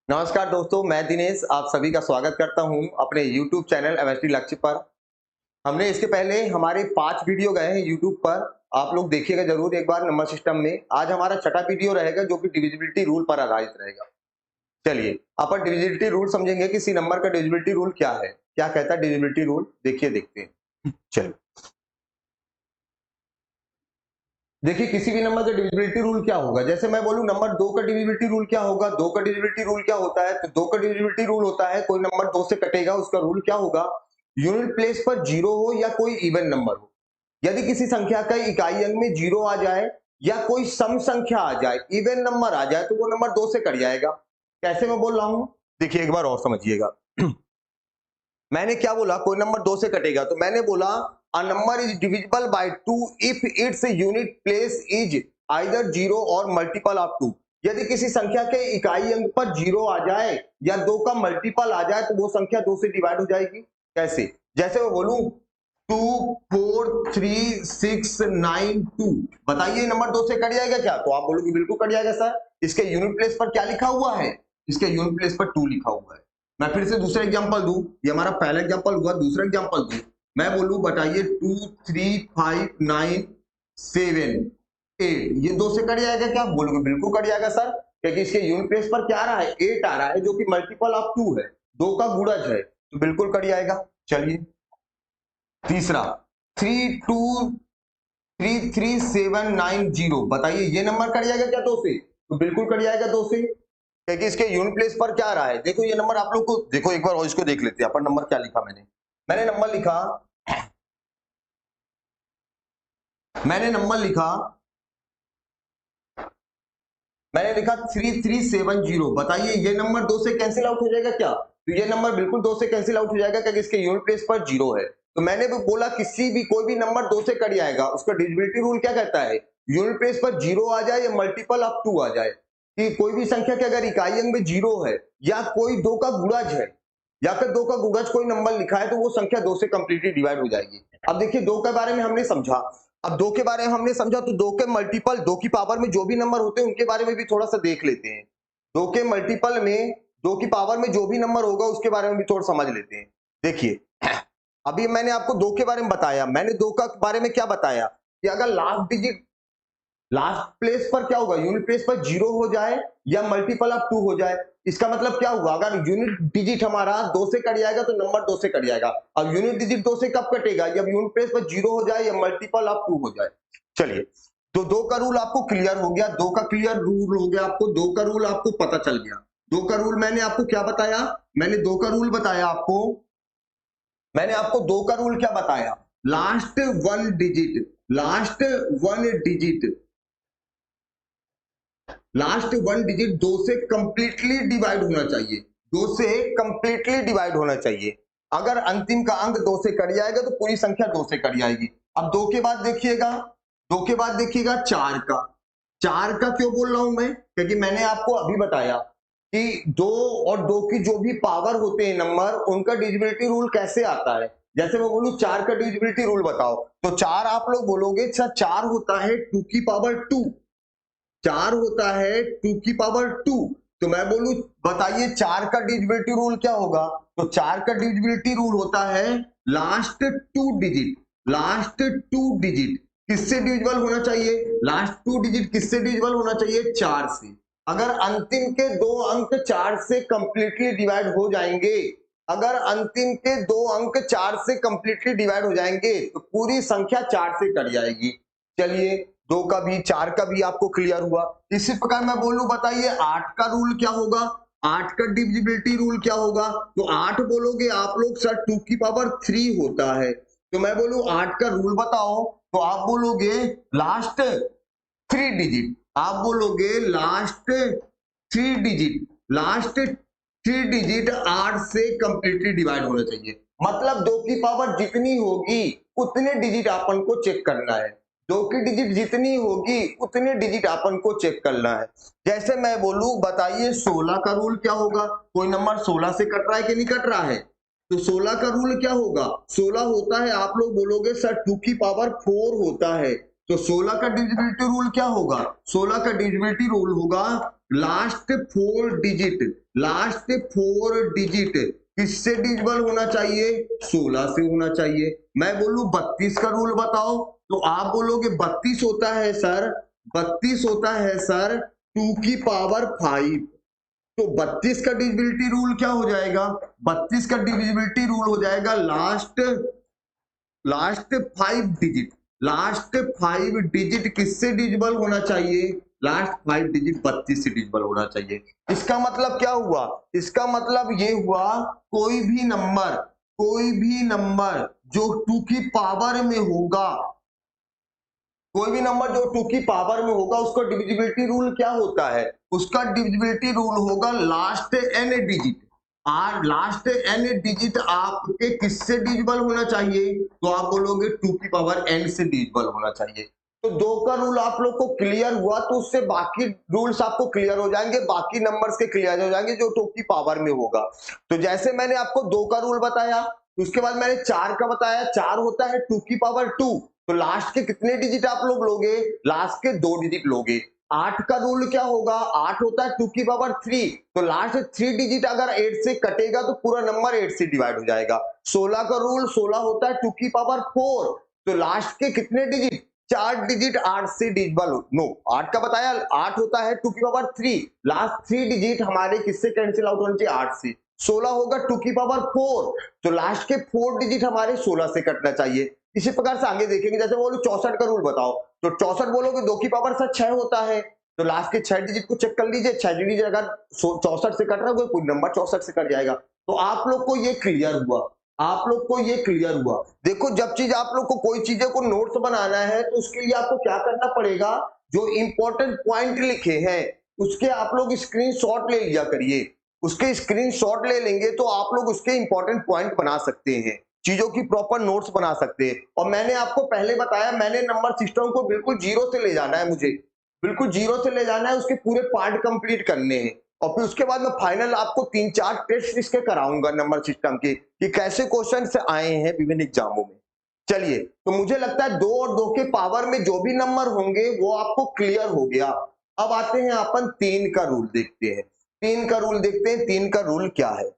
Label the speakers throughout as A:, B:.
A: नमस्कार दोस्तों, मैं दिनेश आप सभी का स्वागत करता हूं अपने YouTube चैनल एमएसटी लक्ष्य पर। हमने इसके पहले हमारे 5 वीडियो गए हैं YouTube पर, आप लोग देखिएगा जरूर एक बार नंबर सिस्टम में। आज हमारा छठा वीडियो रहेगा जो कि डिविजिबिलिटी रूल पर आधारित रहेगा। चलिए अपन डिविजिबिलिटी रूल समझेंगे, किसी नंबर का डिविजिबिलिटी रूल क्या है, क्या कहता है डिविजिबिलिटी रूल, देखिए देखते हैं। चलिए देखिए किसी भी नंबर का डिविजिबिलिटी रूल क्या होगा। जैसे मैं बोलूं नंबर 2 का डिविजिबिलिटी रूल क्या होगा, 2 का डिविजिबिलिटी रूल क्या होता है, तो 2 का डिविजिबिलिटी रूल होता है कोई नंबर 2 से कटेगा उसका रूल क्या होगा, यूनिट प्लेस पर जीरो हो या कोई इवन नंबर हो। यदि किसी संख्या का इकाई अंक में जीरो आ जाए या कोई सम संख्या आ जाए, इवन नंबर आ जाए, तो वो नंबर 2 से कट जाएगा। कैसे मैं बोल रहा हूं, देखिए एक बार और समझिएगा। मैंने क्या बोला, कोई नंबर 2 से कटेगा, तो मैंने बोला अ number is divisible bye 2 if its unit place is either zero और मल्टीपल ऑफ 2। यदि किसी संख्या के इकाई अंक पर जीरो आ जाए या 2 का मल्टीपल आ जाए तो वो संख्या 2 से डिवाइड हो जाएगी। कैसे, जैसे मैं बोलूं 2 4 3 6 9 2, बताइए नंबर 2 से कट जाएगा क्या, तो आप बोलोगे बिल्कुल कट जाएगा सर। इसके यूनिट प्लेस पर क्या लिखा हुआ है, इसके यूनिट प्लेस पर 2 लिखा हुआ है। मैं फिर से दूसरा एग्जांपल दूं, ये हमारा पहला एग्जांपल हुआ, दूसरा एग्जांपल दूं। मैं बोलूं बताइए 2 3 5 9 7 8, ये 2 से कट जाएगा क्या, बोलोगे बिल्कुल कट जाएगा सर, क्योंकि इसके यूनिट प्लेस पर क्या आ रहा है, 8 आ रहा है जो कि मल्टीपल ऑफ 2 है, 2 का गुणज है, तो बिल्कुल कट जाएगा। चलिए तीसरा 3 2 3 3 7 9 0, बताइए ये नंबर कट जाएगा क्या 2 से, तो बिल्कुल कट जाएगा 2 से, क्योंकि इसके यूनिट प्लेस पर क्या आ रहा है। देखो ये नंबर आप लोग को देखो एक बार और इसको देख लेते हैं अपन, नंबर क्या लिखा मैंने, मैंने नंबर लिखा मैंने नंबर लिखा मैंने लिखा 3370, बताइए ये नंबर 2 से कैंसिल आउट हो जाएगा क्या, तो ये नंबर बिल्कुल 2 से कैंसिल आउट हो जाएगा क्योंकि इसके यूनिट प्लेस पर जीरो है। तो मैंने भी बोला किसी भी कोई भी नंबर 2 से कट जाएगा, उसका डिविजिबिलिटी रूल क्या कहता है, यूनिट प्लेस पर जीरो आ जाए या मल्टीपल ऑफ 2 आ जाए, कि कोई भी संख्या के अगर इकाई अंक में जीरो है या कोई 2 का गुणज है या फिर 2 का गुणज कोई नंबर लिखा है, तो वो संख्या 2 से कंप्लीटली डिवाइड हो जाएगी। अब देखिए 2 के बारे में हमने समझा, अब 2 के बारे में हमने समझा, तो 2 के मल्टीपल 2 की पावर में जो भी नंबर होते हैं उनके बारे में भी थोड़ा सा देख लेते हैं। 2 के मल्टीपल में 2 की पावर में जो भी नंबर होगा उसके बारे में भी थोड़ा समझ लेते हैं। देखिए अभी मैंने आपको 2 के बारे में बताया, मैंने 2 का बारे में क्या बताया कि अगर लास्ट डिजिट लास्ट प्लेस पर क्या होगा, यूनिट प्लेस पर जीरो हो जाए या मल्टीपल ऑफ 2 हो जाए, इसका मतलब क्या हुआ, अगर यूनिट डिजिट हमारा 2 से कट जाएगा तो नंबर 2 से कट जाएगा। अब यूनिट डिजिट 2 से कब कटेगा, जब यूनिट प्लेस पर जीरो हो जाए या मल्टीपल ऑफ 2 हो जाए। चलिए तो 2 का रूल आपको क्लियर हो गया, 2 का क्लियर रूल हो गया आपको, 2 का रूल आपको पता चल गया। 2 का रूल मैंने आपको क्या बताया, मैंने 2 का रूल बताया आपको, मैंने आपको 2 का रूल क्या बताया, last one digit last one digit last one digit 2 से कंप्लीटली डिवाइड होना चाहिए, 2 से कंप्लीटली डिवाइड होना चाहिए। अगर अंतिम का अंक 2 से कट जाएगा तो पूरी संख्या 2 से कट जाएगी। अब 2 के बाद देखिएगा, 2 के बाद देखिएगा 4 का, 4 का क्यों बोल रहा हूं मैं, क्योंकि मैंने आपको अभी बताया कि 2 और 2 की जो भी पावर होते हैं नंबर, उनका डिविजिबिलिटी रूल कैसे आता है। जैसे मैं बोलूं 4 का डिविजिबिलिटी रूल बताओ, तो 4 आप लोग बोलोगे सर 4 होता है 2 की पावर 2, 4 होता है 2 की पावर 2, तो मैं बोलूं बताइए 4 का डिविजिबिलिटी रूल क्या होगा, तो 4 का डिविजिबिलिटी रूल होता है लास्ट 2 डिजिट, लास्ट 2 डिजिट किससे डिविजिबल होना चाहिए, लास्ट 2 डिजिट किससे डिविजिबल होना चाहिए, 4 से। अगर अंतिम के 2 अंक 4 से कंप्लीटली डिवाइड हो जाएंगे, अगर अंतिम के 2 अंक 4 से कंप्लीटली डिवाइड हो जाएंगे तो पूरी संख्या 4 से कट जाएगी। चलिए 2 का भी 4 का भी आपको क्लियर हुआ। इसी प्रकार मैं बोलूं बताइए 8 का रूल क्या होगा, 8 का डिविजिबिलिटी रूल क्या होगा, तो 8 बोलोगे आप लोग सर 2 की पावर 3 होता है, तो मैं बोलूं 8 का रूल बताओ, तो आप बोलोगे लास्ट 3 डिजिट, आप बोलोगे लास्ट 3 डिजिट, लास्ट 3 डिजिट 8 से कंप्लीटली डिवाइड होना चाहिए। मतलब 2 की पावर जितनी होगी उतने डिजिट अपन को चेक करना है, 2 की डिजिट जितनी होगी उतने डिजिट अपन को चेक करना है। जैसे मैं बोलूं बताइए 16 का रूल क्या होगा, कोई नंबर 16 से कट रहा है कि नहीं कट रहा है, तो 16 का रूल क्या होगा, 16 होता है आप लोग बोलोगे सर 2 की पावर 4 होता है, तो 16 का डिविजिबिलिटी रूल क्या होगा, 16 का डिविजिबिलिटी रूल होगा लास्ट फोर डिजिट किससे डिविजिबल होना चाहिए? 16 से होना चाहिए। मैं बोलूं 32 का रूल बताओ, तो आप बोलोगे 32 होता है सर, 32 होता है सर 2 की पावर 5। तो 32 का डिविजिबिलिटी रूल क्या हो जाएगा? 32 का डिविजिबिलिटी रूल हो जाएगा लास्ट 5 डिजिट किससे डिविजिबल होना चाहिए? लास्ट 5 डिजिट 32 से डिविजिबल होना चाहिए। इसका मतलब क्या हुआ? इसका मतलब ये हुआ कोई भी नंबर जो 2 की पावर में होगा, कोई भी नंबर जो 2 की पावर में होगा, उसका डिविजिबिलिटी रूल क्या होता है? उसका डिविजिबिलिटी रूल होगा last n digit. Last n digit आपके किससे डिविजिबल होना चाहिए? तो आप बोलोगे 2 की पावर n से डिविजिबल होना चाहिए। तो 2 का रूल आप लोग को क्लियर हुआ, तो उससे बाकी रूल्स आपको क्लियर हो जाएंगे, बाकी नंबर्स के क्लियर हो जाएंगे जो 2 की पावर में होगा। तो जैसे मैंने आपको 2 का रूल बताया, उसके बाद मैंने 4 का बताया। 4 होता है 2 की पावर 2, तो लास्ट के कितने डिजिट आप लोग लोगे? लास्ट के 2 डिजिट लोगे। 8 का रूल क्या होगा? 8 होता है 2 की पावर 3, तो लास्ट 3 डिजिट अगर 8 से कटेगा तो पूरा नंबर 8 से डिवाइड हो जाएगा। 16 का रूल 16 होता है 2 की पावर 4, तो लास्ट के कितने डिजिट? 4 डिजिट 8 से डिविजिबल हो, नो 8 का बताया। 8 होता है 2 की पावर 3, लास्ट 3 डिजिट हमारे किससे कैंसिल आउट होने चाहिए? 8 से। 16 होगा 2 की पावर 4, तो लास्ट के 4 डिजिट हमारे 16 से कटना चाहिए। इसी प्रकार से आगे देखेंगे, जैसे बोलो 64 का रूल बताओ, तो 64 बोलोगे 2 की पावर से 6 होता है, तो लास्ट के 6 डिजिट को चेक कर लीजिए। 6 डिजिट अगर 64 से कट रहा है, कोई नंबर 64 से कट जाएगा। तो आप लोग को ये क्लियर हुआ, आप लोग को ये क्लियर हुआ। देखो, जब चीज आप लोग को कोई चीजें को नोट्स बनाना है, तो उसके लिए आपको क्या करना पड़ेगा? जो इंपॉर्टेंट पॉइंट लिखे हैं उसके आप लोग स्क्रीनशॉट ले लिया करिए। उसके स्क्रीनशॉट ले लेंगे तो आप लोग उसके इंपॉर्टेंट पॉइंट बना सकते हैं, चीजों की प्रॉपर नोट्स बना सकते हैं। और मैंने आपको पहले बताया, मैंने नंबर सिस्टम को बिल्कुल जीरो से ले जाना है, मुझे बिल्कुल जीरो से ले जाना है, उसके पूरे पार्ट कंप्लीट करने हैं। और फिर उसके बाद में फाइनल आपको 3-4 टेस्ट इसके कराऊंगा नंबर सिस्टम के, कि कैसे क्वेश्चन आए हैं विभिन्न एग्जामों में। चलिए, तो मुझे लगता है 2 और 2 के पावर में जो भी नंबर होंगे वो आपको क्लियर हो गया। अब आते हैं अपन 3 का रूल देखते हैं। 3 का रूल देखते हैं, 3 का रूल क्या है?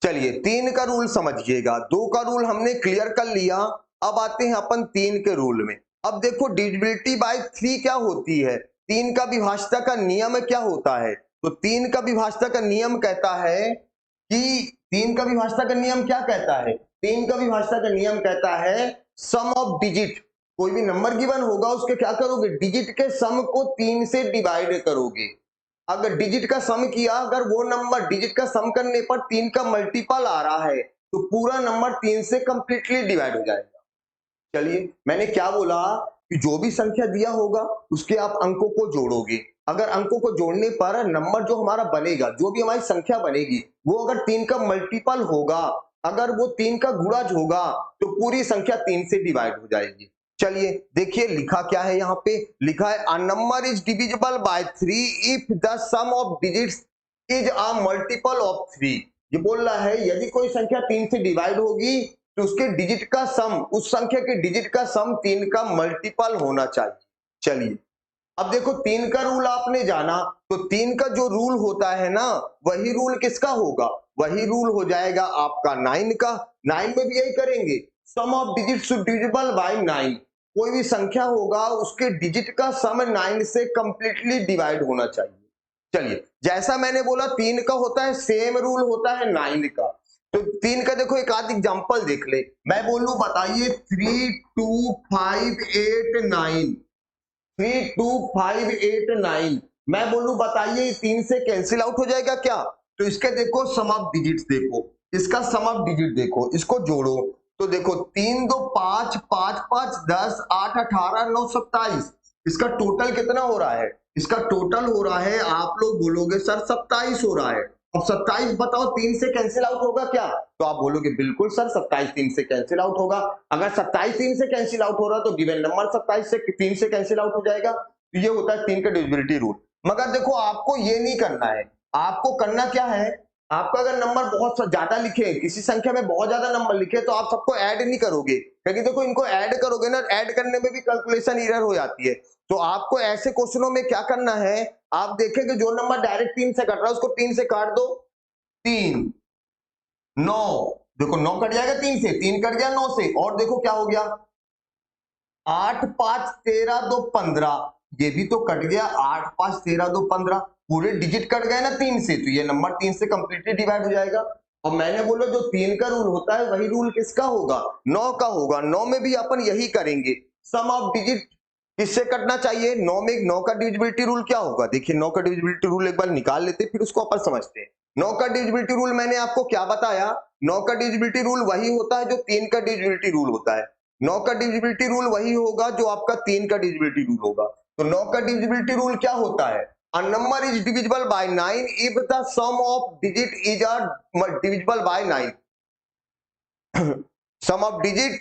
A: चलिए, 3 का रूल समझिएगा। 2 का रूल हमने क्लियर कर लिया, अब आते हैं अपन 3 के रूल में। अब देखो, डिविजिबिलिटी बाय 3 क्या होती है? 3 का विभाज्यता का नियम क्या होता है? तो 3 का विभाज्यता का नियम कहता है कि 3 का विभाज्यता का नियम क्या कहता है? 3 का विभाज्यता का नियम कहता है सम ऑफ डिजिट। कोई भी नंबर गिवन होगा, उसके क्या करोगे? डिजिट के सम को 3 से डिवाइड करोगे। अगर डिजिट का सम किया, अगर वो नंबर डिजिट का सम करने पर 3 का मल्टीपल आ रहा है, तो पूरा नंबर 3 से कंप्लीटली डिवाइड हो जाएगा। चलिए, मैंने क्या बोला कि जो भी संख्या दिया होगा उसके आप अंकों को जोड़ोगे। अगर अंकों को जोड़ने पर नंबर जो हमारा बनेगा, जो भी हमारी संख्या बनेगी, वो अगर 3 का मल्टीपल होगा, अगर वो 3 का गुणज होगा, तो पूरी संख्या 3 से डिवाइड हो जाएगी। चलिए देखिए, लिखा क्या है यहाँ पे? लिखा है a number is divisible by 3 if the sum of digits is a multiple of 3। ये बोल रहा है यदि कोई संख्या 3 से डिवाइड होगी, तो उसके डिजिट का सम, उस संख्या के डिजिट का सम 3 का मल्टीपल होना चाहिए। चलिए, अब देखो 3 का रूल आपने जाना, तो 3 का जो रूल होता है ना, वही रूल किसका होगा? वही रूल हो जाएगा आपका 9 का। 9 में भी यही करेंगे, सम ऑफ डिजिट डिविजिबल बाय 9। कोई भी संख्या होगा, उसके डिजिट का सम 9 से कंप्लीटली डिवाइड होना चाहिए। चलिए, जैसा मैंने बोला 3 का होता है, सेम रूल होता है 9 का। तो 3 का देखो, एक आध एग्जांपल देख ले। मैं बोलूं बताइए 3 2 5 8 9, 3 2 5 8 9, मैं बोलूं बताइए 3 से कैंसिल आउट हो जाएगा क्या? तो इसके देखो सम ऑफ डिजिट्स, देखो इसका सम ऑफ डिजिट, देखो इसको जोड़ो, तो देखो 3 2 5 5 5 10 8 18 9 27, इसका टोटल कितना हो रहा है? इसका टोटल हो रहा है, आप लोग बोलोगे सर 27 हो रहा है। अब 27 बताओ 3 से कैंसिल आउट होगा क्या? तो आप बोलोगे बिल्कुल सर 27 3 से कैंसिल आउट होगा। अगर 27 3 से कैंसिल आउट हो रहा तो गिवन नंबर 27 से 3 से कैंसिल आउट हो जाएगा। तो ये होता है 3 का डिविजिबिलिटी रूल। मगर देखो, आपको ये नहीं करना है, आपको करना क्या है? आपका अगर नंबर बहुत ज्यादा लिखे, किसी संख्या में बहुत ज्यादा नंबर लिखे, तो आप सबको ऐड नहीं करोगे, क्योंकि देखो इनको ऐड करोगे ना, ऐड करने में भी कैलकुलेशन एरर हो जाती है। तो आपको ऐसे क्वेश्चनों में क्या करना है, आप देखेंगे जो नंबर डायरेक्ट 3 से कट रहा है उसको 3 से काट दो, 3 9, देखो 9 कट जाएगा 3 से, 3 कट गया 9 से, और देखो क्या हो गया 8 5 13 2 15, ये भी तो कट गया 8 5 13 2 15, पूरे डिजिट कट गए ना 3 से, तो ये नंबर 3 से कंप्लीटली डिवाइड हो जाएगा। और मैंने बोला जो 3 का रूल होता है वही रूल किसका होगा, 9 का होगा। 9 में भी अपन यही करेंगे, सम ऑफ डिजिट किससे कटना चाहिए, 9 में 9 का डिविजिबिलिटी रूल क्या होगा, देखिए 9 का डिविजिबिलिटी रूल एक बार निकाल लेते फिर उसको अपन समझते हैं। 9 का डिविजिबिलिटी रूल मैंने आपको क्या बताया, 9 का डिविजिबिलिटी रूल वही होता है जो 3 का डिविजिबिलिटी रूल होता है। 9 का डिविजिबिलिटी रूल वही होगा जो आपका 3 का डिविजिबिलिटी रूल होगा। तो 9 का डिविजिबिलिटी रूल क्या होता है, a number is divisible by 9 if the sum of digit is divisible by 9, sum of digit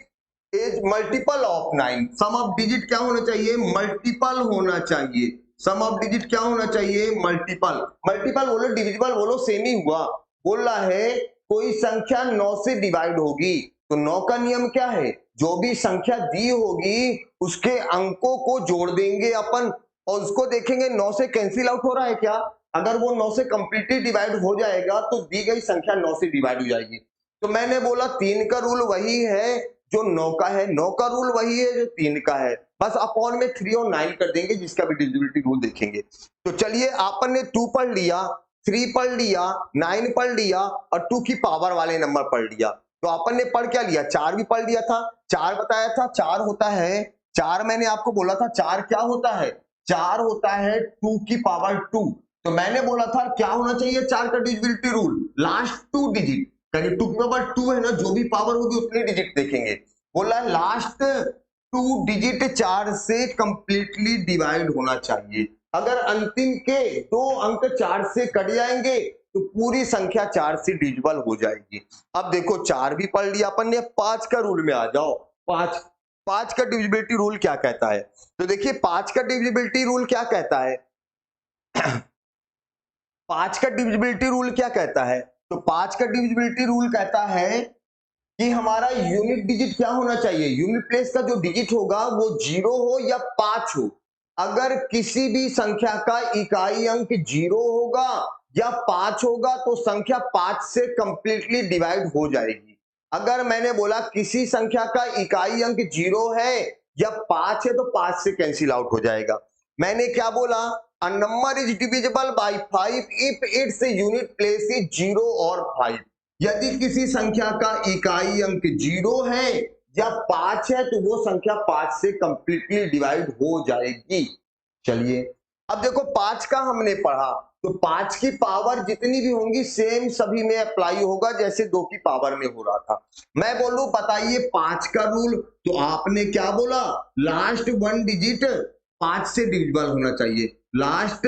A: is multiple of 9, sum of digit क्या होना चाहिए, मल्टीपल होना चाहिए, सम ऑफ डिजिट क्या होना चाहिए, मल्टीपल। मल्टीपल बोलो डिविजिबल बोलो सेम ही हुआ, बोल रहा है कोई संख्या 9 से डिवाइड होगी, तो 9 का नियम क्या है, जो भी संख्या दी होगी उसके अंकों को जोड़ देंगे अपन, और उसको देखेंगे 9 से कैंसिल आउट हो रहा है क्या, अगर वो 9 से कंप्लीटली डिवाइड हो जाएगा तो दी गई संख्या 9 से डिवाइड हो जाएगी। तो मैंने बोला 3 का रूल वही है जो 9 का है, 9 का रूल वही है जो 3 का है, बस अपॉन में 3 और 9 कर देंगे जिसका भी डिविजिबिलिटी रूल देखेंगे। तो चलिए अपन ने 2 पढ़ लिया, 3 पढ़ लिया, 9 पढ़ लिया और 2 की पावर वाले नंबर पढ़ लिया। तो अपन ने पढ़ क्या लिया, 4 भी पढ़ लिया था, 4 बताया था, 4 होता है, 4 मैंने आपको बोला था 4 क्या होता है, 4 होता है 2 की पावर 2। तो मैंने बोला था क्या होना चाहिए 4 का डिविजिबिलिटी रूल, लास्ट 2 डिजिट, यानी 2 की पावर 2 है ना, जो भी पावर होगी उतने डिजिट देखेंगे, बोला लास्ट 2 डिजिट 4 से कंप्लीटली डिवाइड होना चाहिए। अगर अंतिम के 2 अंक 4 से कट जाएंगे तो पूरी संख्या 4 से डिविजिबल हो जाएगी। अब देखो 4 भी पढ़ लिया अपन ने, 5 का रूल में आ जाओ। 5 का डिविजिबिलिटी रूल क्या कहता है, तो देखिए 5 का डिविजिबिलिटी रूल क्या कहता है 5 का डिविजिबिलिटी रूल क्या कहता है, तो 5 का डिविजिबिलिटी रूल कहता है कि हमारा यूनिट डिजिट क्या होना चाहिए, यूनिट प्लेस का जो डिजिट होगा वो 0 हो या 5 हो। अगर किसी भी संख्या का इकाई अंक 0 होगा या 5 होगा तो संख्या 5 से कंप्लीटली डिवाइड हो जाएगी। अगर मैंने बोला किसी संख्या का इकाई अंक 0 है या 5 है तो 5 से कैंसिल आउट हो जाएगा। मैंने क्या बोला, अ number is divisible bye 5 if its unit place is 0 और 5। यदि किसी संख्या का इकाई अंक 0 है या 5 है तो वो संख्या 5 से कंप्लीटली डिवाइड हो जाएगी। चलिए अब देखो 5 का हमने पढ़ा, तो 5 की पावर जितनी भी होंगी सेम सभी में अप्लाई होगा जैसे 2 की पावर में हो रहा था। मैं बोलूं बताइए 5 का रूल, तो आपने क्या बोला, लास्ट 1 डिजिट 5 से डिविजिबल होना चाहिए, लास्ट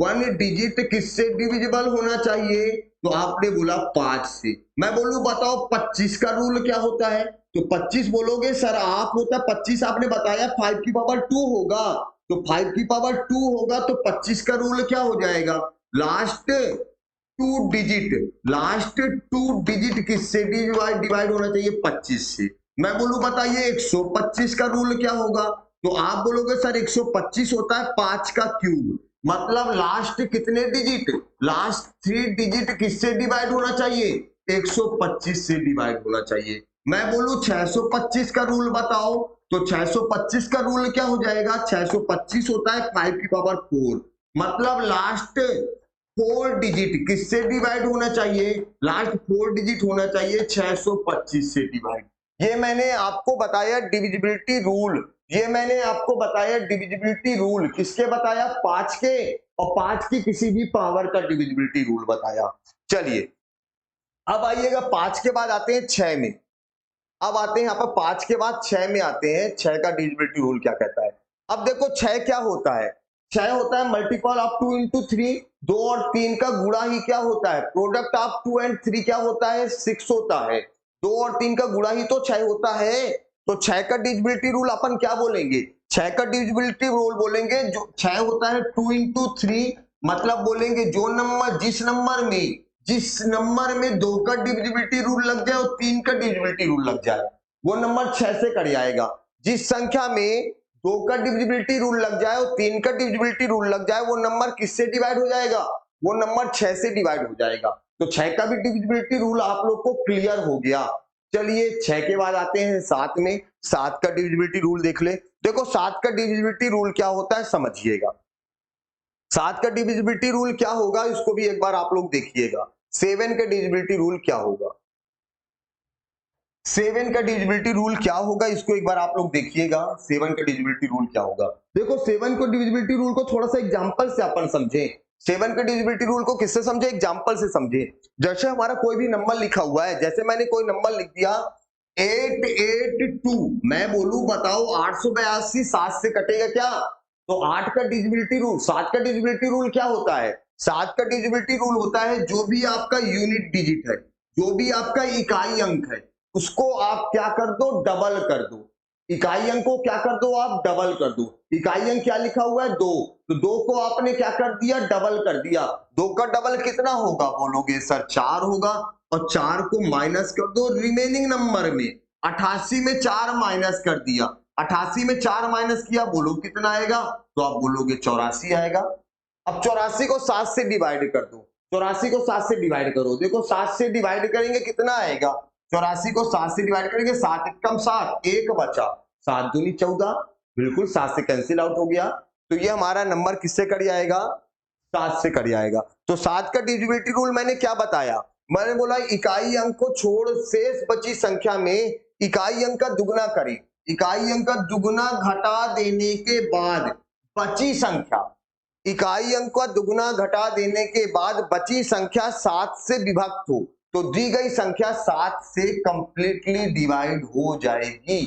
A: 1 डिजिट किससे डिविजिबल होना चाहिए, तो आपने बोला 5 से। मैं बोलूं बताओ 25 का रूल क्या होता है, तो 25 बोलोगे सर आप होता 25 आपने बताया 5 की पावर 2 होगा, तो 5 की पावर 2 होगा तो 25 का रूल क्या हो जाएगा, लास्ट 2 डिजिट किससे डिवाइड होना चाहिए, 25 से। मैं बोलूं बताइए 125 का रूल क्या होगा, तो आप बोलोगे सर 125 होता है 5 का क्यूब, मतलब लास्ट कितने डिजिट, लास्ट 3 डिजिट किससे डिवाइड होना चाहिए, 125 से डिवाइड होना चाहिए। मैं बोलूं 625 का रूल बताओ, तो 625 का रूल क्या हो जाएगा, 625 होता है 5 की पावर 4, मतलब लास्ट 4 डिजिट किससे डिवाइड होना चाहिए, लास्ट 4 डिजिट होना चाहिए 625 से डिवाइड। ये मैंने आपको बताया डिविजिबिलिटी रूल, ये मैंने आपको बताया डिविजिबिलिटी रूल, किसके बताया, 5 के, और 5 की किसी भी पावर का डिविजिबिलिटी रूल बताया। चलिए अब आइएगा 5 के बाद आते हैं 6 में, अब आते हैं यहाँ पर 5 के बाद 6 में आते हैं, 6 का डिविजिबिलिटी रूल क्या कहता है। अब देखो 6 क्या होता है, 6 होता है मल्टीपल ऑफ 2 इंटू 3, 2 और 3 का गुणा ही क्या होता है, प्रोडक्ट ऑफ 2 एंड 3 क्या होता है, 6 होता है, 2 और 3 का गुणा ही तो 6 होता है। तो 6 का डिविजिबिलिटी रूल अपन क्या बोलेंगे, 6 का डिविजिबिलिटी रूल बोलेंगे जो 6 होता है 2 इंटू 3, मतलब बोलेंगे जो नंबर जिस नंबर में 2 का डिविजिबिलिटी रूल लग जाए और 3 का डिविजिबिलिटी रूल लग जाए वो नंबर 6 से कट जाएगा। जिस संख्या में 2 का डिविजिबिलिटी रूल लग जाए और 3 का डिविजिबिलिटी रूल लग जाए वो नंबर किससे डिवाइड हो जाएगा? वो नंबर 6 से डिवाइड हो जाएगा। तो 6 का भी डिविजिबिलिटी रूल आप लोग को क्लियर हो गया। चलिए 6 के बाद आते हैं 7 में। 7 का डिविजिबिलिटी रूल देख ले। देखो 7 का डिविजिबिलिटी रूल क्या होता है समझिएगा। 7 का डिविजिबिलिटी रूल क्या होगा इसको भी एक बार आप लोग देखिएगा। 7 का डिविजिबिलिटी रूल क्या होगा? 7 का डिविजिबिलिटी रूल क्या होगा इसको एक बार आप लोग देखिएगा। 7 का डिविजिबिलिटी रूल क्या होगा? देखो 7 को डिविजिबिलिटी रूल को थोड़ा सा एग्जांपल से अपन समझें। 7 का डिविजिबिलिटी रूल को किससे समझे? एग्जांपल से समझे। जैसे हमारा कोई भी नंबर लिखा हुआ है, जैसे मैंने कोई नंबर लिख दिया 882, मैं बोलूं बताओ 882 7 से कटेगा क्या? तो 8 का डिविजिबिलिटी रूल, 7 का डिविजिबिलिटी रूल क्या होता है? 7 का डिविजिबिलिटी रूल होता है जो भी आपका यूनिट डिजिट है, जो भी आपका इकाई अंक है, उसको आप क्या कर दो? डबल कर दो। इकाई अंक को क्या कर दो? आप डबल कर दो। इकाई अंक क्या लिखा हुआ है? 2, तो 2 को आपने क्या कर दिया? डबल कर दिया। 2 का डबल कितना होगा बोलोगे सर? 4 होगा। और 4 को माइनस कर दो रिमेनिंग नंबर में। 88 में 4 माइनस कर दिया। 88 में 4 माइनस किया, बोलो कितना आएगा? तो आप बोलोगे 84 आएगा। अब 84 को 7 से डिवाइड कर दो। 84 को 7 से डिवाइड करो। देखो 7 से डिवाइड करेंगे कितना आएगा? 84 को 7 से डिवाइड करेंगे, 7 एकम 7, 1 बचा, 7 दूनी 14, बिल्कुल 7 से कैंसिल आउट हो गया। तो ये हमारा नंबर किससे कट जाएगा? 7 से कट जाएगा। तो 7 का डिविजिबिलिटी रूल मैंने क्या बताया? मैंने बोला इकाई अंक को छोड़ शेष बची संख्या में इकाई अंक का दुगना करें। इकाई अंक का दुगना घटा देने के बाद बची संख्या, इकाई अंक का दुगना घटा देने के बाद बची संख्या 7 से विभक्त हो तो दी गई संख्या 7 से कंप्लीटली डिवाइड हो जाएगी।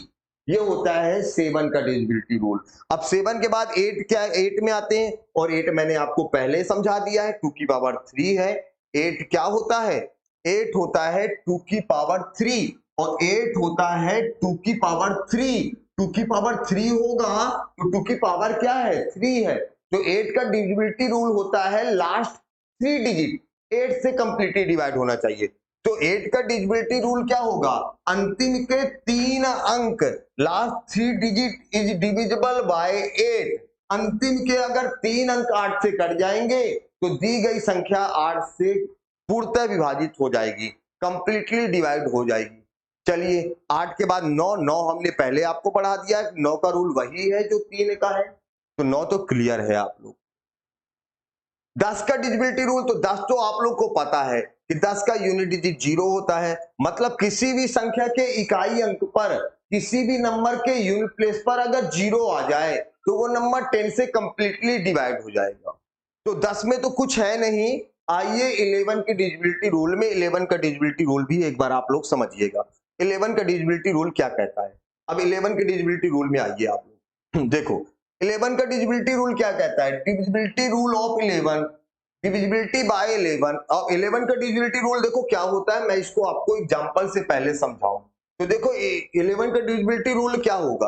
A: ये होता है 7 का डिविजिबिलिटी रूल। अब 7 के बाद 8 क्या? 8 में आते हैं और 8 मैंने आपको पहले समझा दिया है, 2 की पावर 3 है। 8 क्या होता है? 8 होता है 2 की पावर 3 और 8 होता है 2 की पावर 3। 2 की पावर 3 होगा तो 2 की पावर क्या है? 3 है। तो 8 का डिविजिबिलिटी रूल होता है लास्ट 3 डिजिट 8 से कंप्लीटली डिवाइड होना चाहिए। तो 8 का डिविजिबिलिटी रूल क्या होगा? अंतिम के 3 अंक, last 3 digit is divisible bye 8। अंतिम के अगर 3 अंक 8 से कट जाएंगे तो दी गई संख्या 8 से पूर्णतः विभाजित हो जाएगी, कंप्लीटली डिवाइड हो जाएगी। चलिए 8 के बाद 9, 9 हमने पहले आपको पढ़ा दिया है। 9 का रूल वही है जो 3 का है, तो 9 तो क्लियर है आप लोग। 10 का डिविजिबिलिटी रूल, तो 10 तो आप लोग को पता है कि 10 का यूनिट डिजिट 0 होता है। मतलब किसी भी संख्या के इकाई अंक पर, किसी भी नंबर के यूनिट प्लेस पर अगर 0 आ जाए तो वो नंबर 10 से कंप्लीटली डिवाइड हो जाएगा। तो 10 में तो कुछ है नहीं। आइए 11 के डिविजिबिलिटी रूल में 11 का डिविजिबिलिटी रूल भी एक बार आप लोग समझिएगा। 11 का डिविजिबिलिटी रूल क्या कहता है? अब 11 के डिविजिबिलिटी रूल में आइए आप लोग। देखो 11 का डिविजिबिलिटी रूल क्या कहता है? Divisibility rule of 11, divisibility bye 11। और 11 का डिविजिबिलिटी रूल देखो क्या होता है, मैं इसको आपको एग्जांपल से पहले समझाऊं। तो देखो 11 का डिविजिबिलिटी रूल क्या होगा?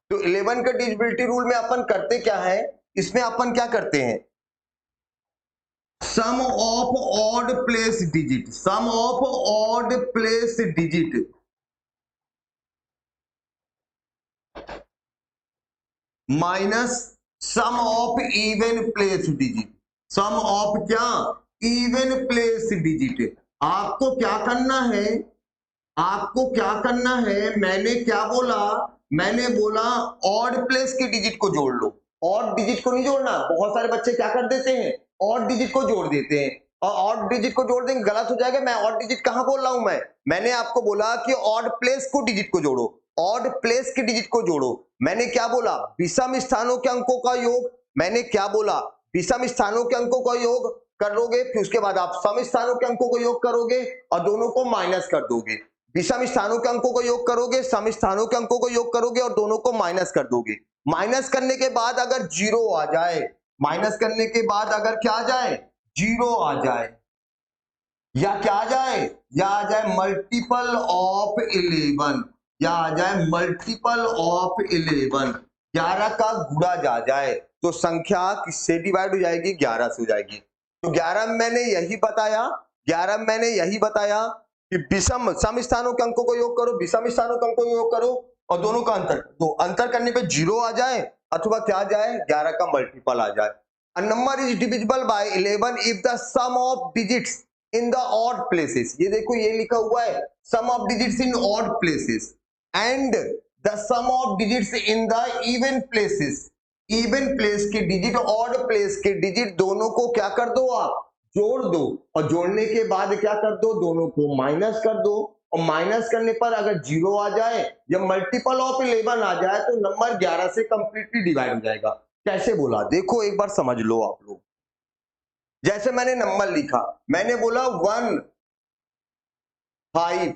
A: तो 11 का डिविजिबिलिटी रूल में अपन करते क्या है? इसमें अपन क्या करते हैं? Sum of odd place digit, sum of odd place digit minus sum of even place digit. Sum of क्या? Even place digit. आपको क्या करना है? आपको क्या करना है? मैंने क्या बोला? मैंने बोला ऑड प्लेस के डिजिट को जोड़ लो। ऑड डिजिट को नहीं जोड़ना। बहुत सारे बच्चे क्या कर देते हैं? ऑड डिजिट को जोड़ देते हैं और ऑड डिजिट को जोड़ देंगे, गलत हो जाएगा। मैं ऑड डिजिट कहां बोल रहा हूं? मैंने आपको बोला कि ऑड प्लेस को डिजिट को जोड़ो, ऑड प्लेस के डिजिट को जोड़ो। मैंने क्या बोला? विषम स्थानों के अंकों का योग। मैंने क्या बोला? विषम स्थानों के अंकों का योग करोगे, फिर उसके बाद आप सम स्थानों के अंकों को योग करोगे और दोनों को माइनस कर दोगे। विषम स्थानों के अंकों को योग करोगे, सम स्थानों के अंकों को योग करोगे और दोनों को माइनस कर दोगे। माइनस करने के बाद अगर 0 आ जाए, माइनस करने के बाद अगर क्या आ जाए? 0 आ जाए, या क्या आ जाए? या आ जाए मल्टीपल ऑफ 11, या आ जाए मल्टीपल ऑफ 11, 11 का गुणा जा जाए तो संख्या किससे डिवाइड हो जाएगी? 11 से हो जाएगी। तो 11 में मैंने यही बताया 11 मैंने यही बताया कि विषम सम स्थानों के अंकों को योग करो, विषम स्थानों के अंकों को योग करो और दोनों का अंतर, तो अंतर करने पे 0 आ जाए अथवा क्या आ जाए, 11 का मल्टीपल आ जाए। A number is divisible by 11 if the sum of digits in the odd places, ये देखो ये लिखा हुआ है sum of digits in odd places and the sum of digits in the even places, even place के digit odd place के digit दोनों को क्या कर दो, आप जोड़ दो और जोड़ने के बाद क्या कर दो, दोनों को माइनस कर दो और माइनस करने पर अगर 0 आ जाए या मल्टीपल ऑफ 11 आ जाए तो नंबर 11 से कंप्लीटली डिवाइड हो जाएगा। कैसे बोला देखो एक बार समझ लो आप लोग। जैसे मैंने नंबर लिखा, मैंने बोला 1 5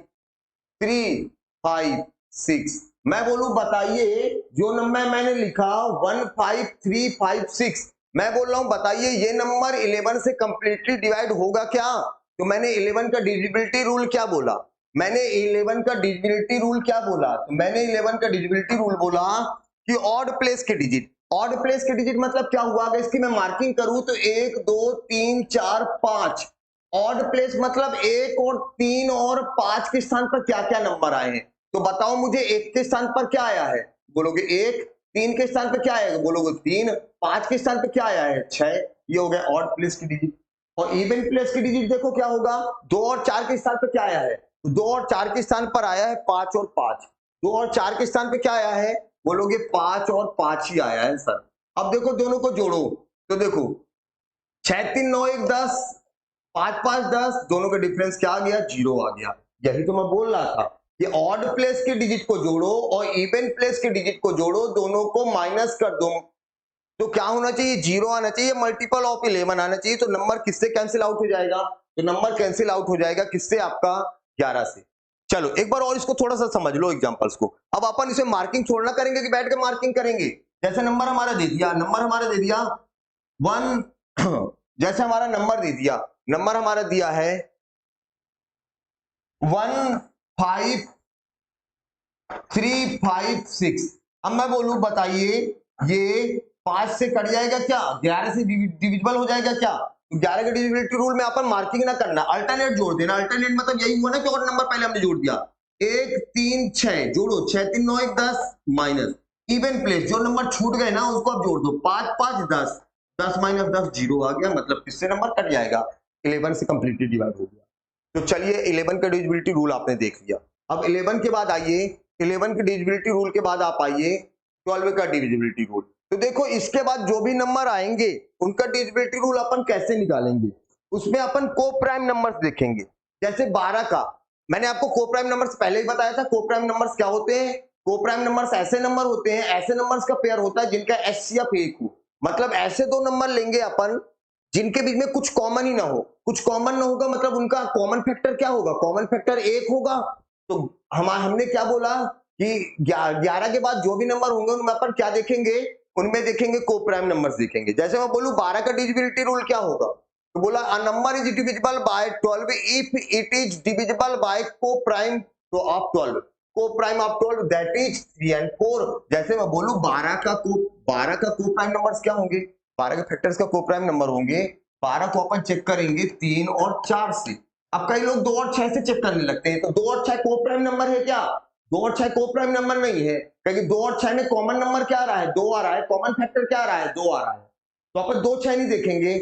A: 3 5 6, मैं बोलूं बताइए जो नंबर मैंने लिखा 1 5 3 5 6, मैं बोल रहा हूं बताइए ये नंबर 11 से कंप्लीटली डिवाइड होगा क्या? तो मैंने 11 का डिविजिबिलिटी रूल क्या बोला, मैंने 11 का डिविजिबिलिटी रूल क्या बोला, तो मैंने 11 का डिविजिबिलिटी रूल बोला कि ऑड प्लेस के डिजिट, ऑड प्लेस के डिजिट मतलब क्या हुआ, अगर इसकी मैं मार्किंग करूं तो 1 2 3 4 5, ऑड प्लेस मतलब 1 और 3 और 5 के स्थान पर क्या क्या नंबर आए हैं, तो बताओ मुझे 1 के स्थान पर क्या आया है, बोलोगे 1, 3 के स्थान पर क्या आएगा, बोलोगे 3, 5 के स्थान पर क्या आया है 6, ये हो गया ऑड प्लेस की डिजिट। और इवन प्लेस की डिजिट देखो क्या होगा, 2 और 4 के स्थान पर क्या आया है, तो 2 और 4 के स्थान पर आया है 5 और 5, 2 और 4 के स्थान पर क्या आया है, बोलोगे 5 और 5 ही आया है सर। अब देखो दोनों को जोड़ो तो देखो 6 3 9 1 10, 5 5 10, दोनों का डिफरेंस क्या आ गया, 0 आ गया। यही तो मैं बोल रहा था कि ऑड प्लेस के डिजिट को जोड़ो और इवन प्लेस के डिजिट को जोड़ो, दोनों को माइनस कर दो तो क्या होना चाहिए, 0 आना चाहिए, मल्टीपल ऑफ 11 आना चाहिए, तो नंबर किससे कैंसिल आउट हो जाएगा, तो नंबर कैंसिल आउट हो जाएगा किससे, आपका 11 से। चलो एक बार और इसको थोड़ा सा समझ लो एग्जांपल्स को। अब अपन इसे मार्किंग छोड़ना करेंगे कि बैठ के मार्किंग करेंगे, जैसे नंबर हमारा दे दिया, नंबर हमारा दे दिया 1 जैसे हमारा नंबर दे दिया, नंबर हमारा दिया है 1 5 3 5 6, अब मैं बोलूं बताइए ये 5 से कट जाएगा क्या, 11 से डिविजिबल हो जाएगा क्या, 11 का डिविजिबिलिटी रूल में अपन मार्किंग ना करना, अल्टरनेट जोड़ देना, अल्टरनेट मतलब यही हुआ ना कि और नंबर पहले हमने जोड़ दिया, 1 3 6 जोड़ो, 6 3 9 1 10 माइनस इवन प्लेस, जो नंबर छूट गए ना उसको आप जोड़ दो, 5 5 10, 10 माइनस 10 0 आ गया, मतलब किससे नंबर कट जाएगा, 11 से कंप्लीटली डिवाइड हो गया। तो चलिए 11 का डिविजिबिलिटी रूल आपने देख लिया। अब 11 के बाद आइए, 11 के डिविजिबिलिटी रूल के बाद आप आइए 12 का डिविजिबिलिटी रूल। तो देखो इसके बाद जो भी नंबर आएंगे उनका डिविजिबिलिटी रूल अपन कैसे निकालेंगे, उसमें अपन को प्राइम नंबर्स देखेंगे। जैसे 12 का मैंने आपको को प्राइम नंबर्स पहले ही बताया था, को प्राइम नंबर्स क्या होते हैं, को प्राइम नंबर्स ऐसे नंबर होते हैं, ऐसे नंबर्स का पेयर होता है जिनका HCF 1 हो, मतलब ऐसे दो नंबर लेंगे अपन जिनके बीच में कुछ कॉमन ही ना हो, कुछ कॉमन ना होगा मतलब उनका कॉमन फैक्टर क्या होगा, कॉमन फैक्टर 1 होगा। तो हमने क्या बोला कि 11 के बाद जो भी नंबर होंगे उनमें अपन क्या देखेंगे, उनमें देखेंगे को प्राइम नंबर्स देखेंगे। जैसे मैं बोलूं 12 का डिविजिबिलिटी रूल क्या होगा, तो बोला अ number is divisible bye 12 if it is divisible bye को प्राइम तो ऑफ 12, को prime of 12 that is 3 and 4। जैसे मैं बोलूं 12 का को प्राइम नंबर्स क्या होंगे, 12 के फैक्टर्स का को प्राइम नंबर होंगे, 12 को अपन चेक करेंगे 3 और 4 से। अब कई लोग 2 और 6 से चेक करने लगते हैं, तो 2 और 6 को प्राइम नंबर है क्या, 2 और 6 को प्राइम नंबर नहीं है, क्योंकि 2 और 6 में कॉमन नंबर क्या आ रहा है, 2 आ रहा है, कॉमन फैक्टर क्या आ रहा है, 2 आ रहा है, तो अपन 2 6 नहीं देखेंगे,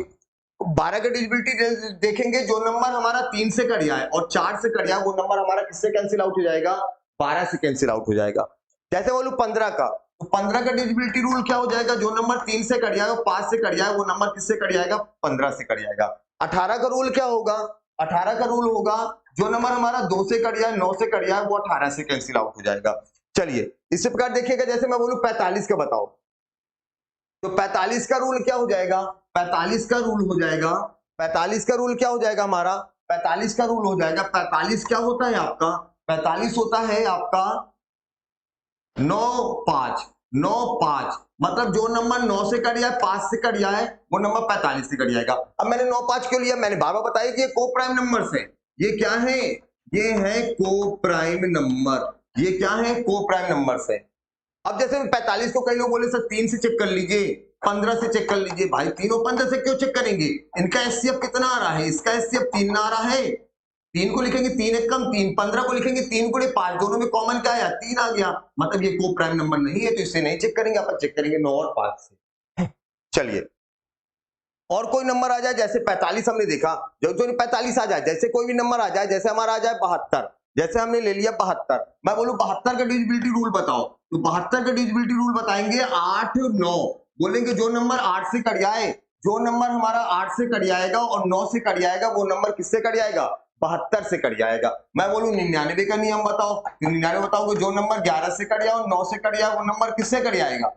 A: 12 का डिविजिबिलिटी देखेंगे, जो नंबर हमारा 3 से कट जाए और 4 से कट जाए वो नंबर हमारा किससे कैंसिल आउट हो जाएगा, 12 से कैंसिल आउट हो जाएगा। जैसे बोलूं 15 का, तो 15 का डिविजिबिलिटी रूल क्या हो जाएगा, जो नंबर 3 से कट जाए और 5 से कट जाए वो नंबर किससे कट जाएगा, 15 से कट जाएगा। 18 का रूल क्या होगा, 18 का रूल होगा जो नंबर हमारा 2 से कट जाए 9 से कट जाए वो 18 से कैंसिल आउट हो जाएगा। चलिए इसी प्रकार देखिएगा, जैसे मैं बोलूं 45 का बताओ, तो 45 का रूल क्या हो जाएगा, 45 का रूल हो जाएगा, 45 का रूल क्या हो जाएगा हमारा, 45 का रूल हो जाएगा, 45 क्या होता है आपका, 45 होता है आपका 9 5, 9 5, मतलब जो नंबर 9 से कट जाए 5 से कट जाए वो नंबर 45 से कट जाएगा। अब मैंने 9 5 क्यों लिया, मैंने बार बार बताया कि ये को प्राइम नंबर्स है, ये क्या है, ये है को प्राइम नंबर, ये क्या है को प्राइम नंबर्स है। अब जैसे 45 को कई लोग बोले सर 3 से चेक कर लीजिए, 15 से चेक कर लीजिए। भाई तीनों 15 से क्यों चेक करेंगे, इनका एचसीएफ कितना आ रहा है, इसका एचसीएफ 3 आ रहा है, 3 को लिखेंगे 3 एक कम 3, 15 को लिखेंगे 3 गुणे 5, दोनों में कॉमन क्या आया 3 आ गया, मतलब ये को प्राइम नंबर नहीं है, तो इसे नहीं चेक करेंगे, अपन चेक करेंगे 9 और 5 से। चलिए और कोई नंबर आ जाए, जैसे 45 हमने देखा, जो 45 आ जाए, जैसे कोई भी नंबर आ जाए, जैसे हमारा आ जाए 72, जैसे हमने ले लिया 72, मैं बोलूं 72 का डिविजिबिलिटी रूल बताओ, तो 72 का डिविजिबिलिटी रूल बताएंगे 8 9, बोलेंगे जो नंबर 8 से कट जाए, जो नंबर हमारा 8 से कट जाएगा और 9 से कट जाएगा, वो नंबर किससे कट जाएगा, 72 से कट जाएगा। मैं बोलूं 99 का नियम बताओ, 99 बताओगे, जो नंबर 11 से कट जाए और 9 से कट जाए, वो नंबर किससे कट जाएगा,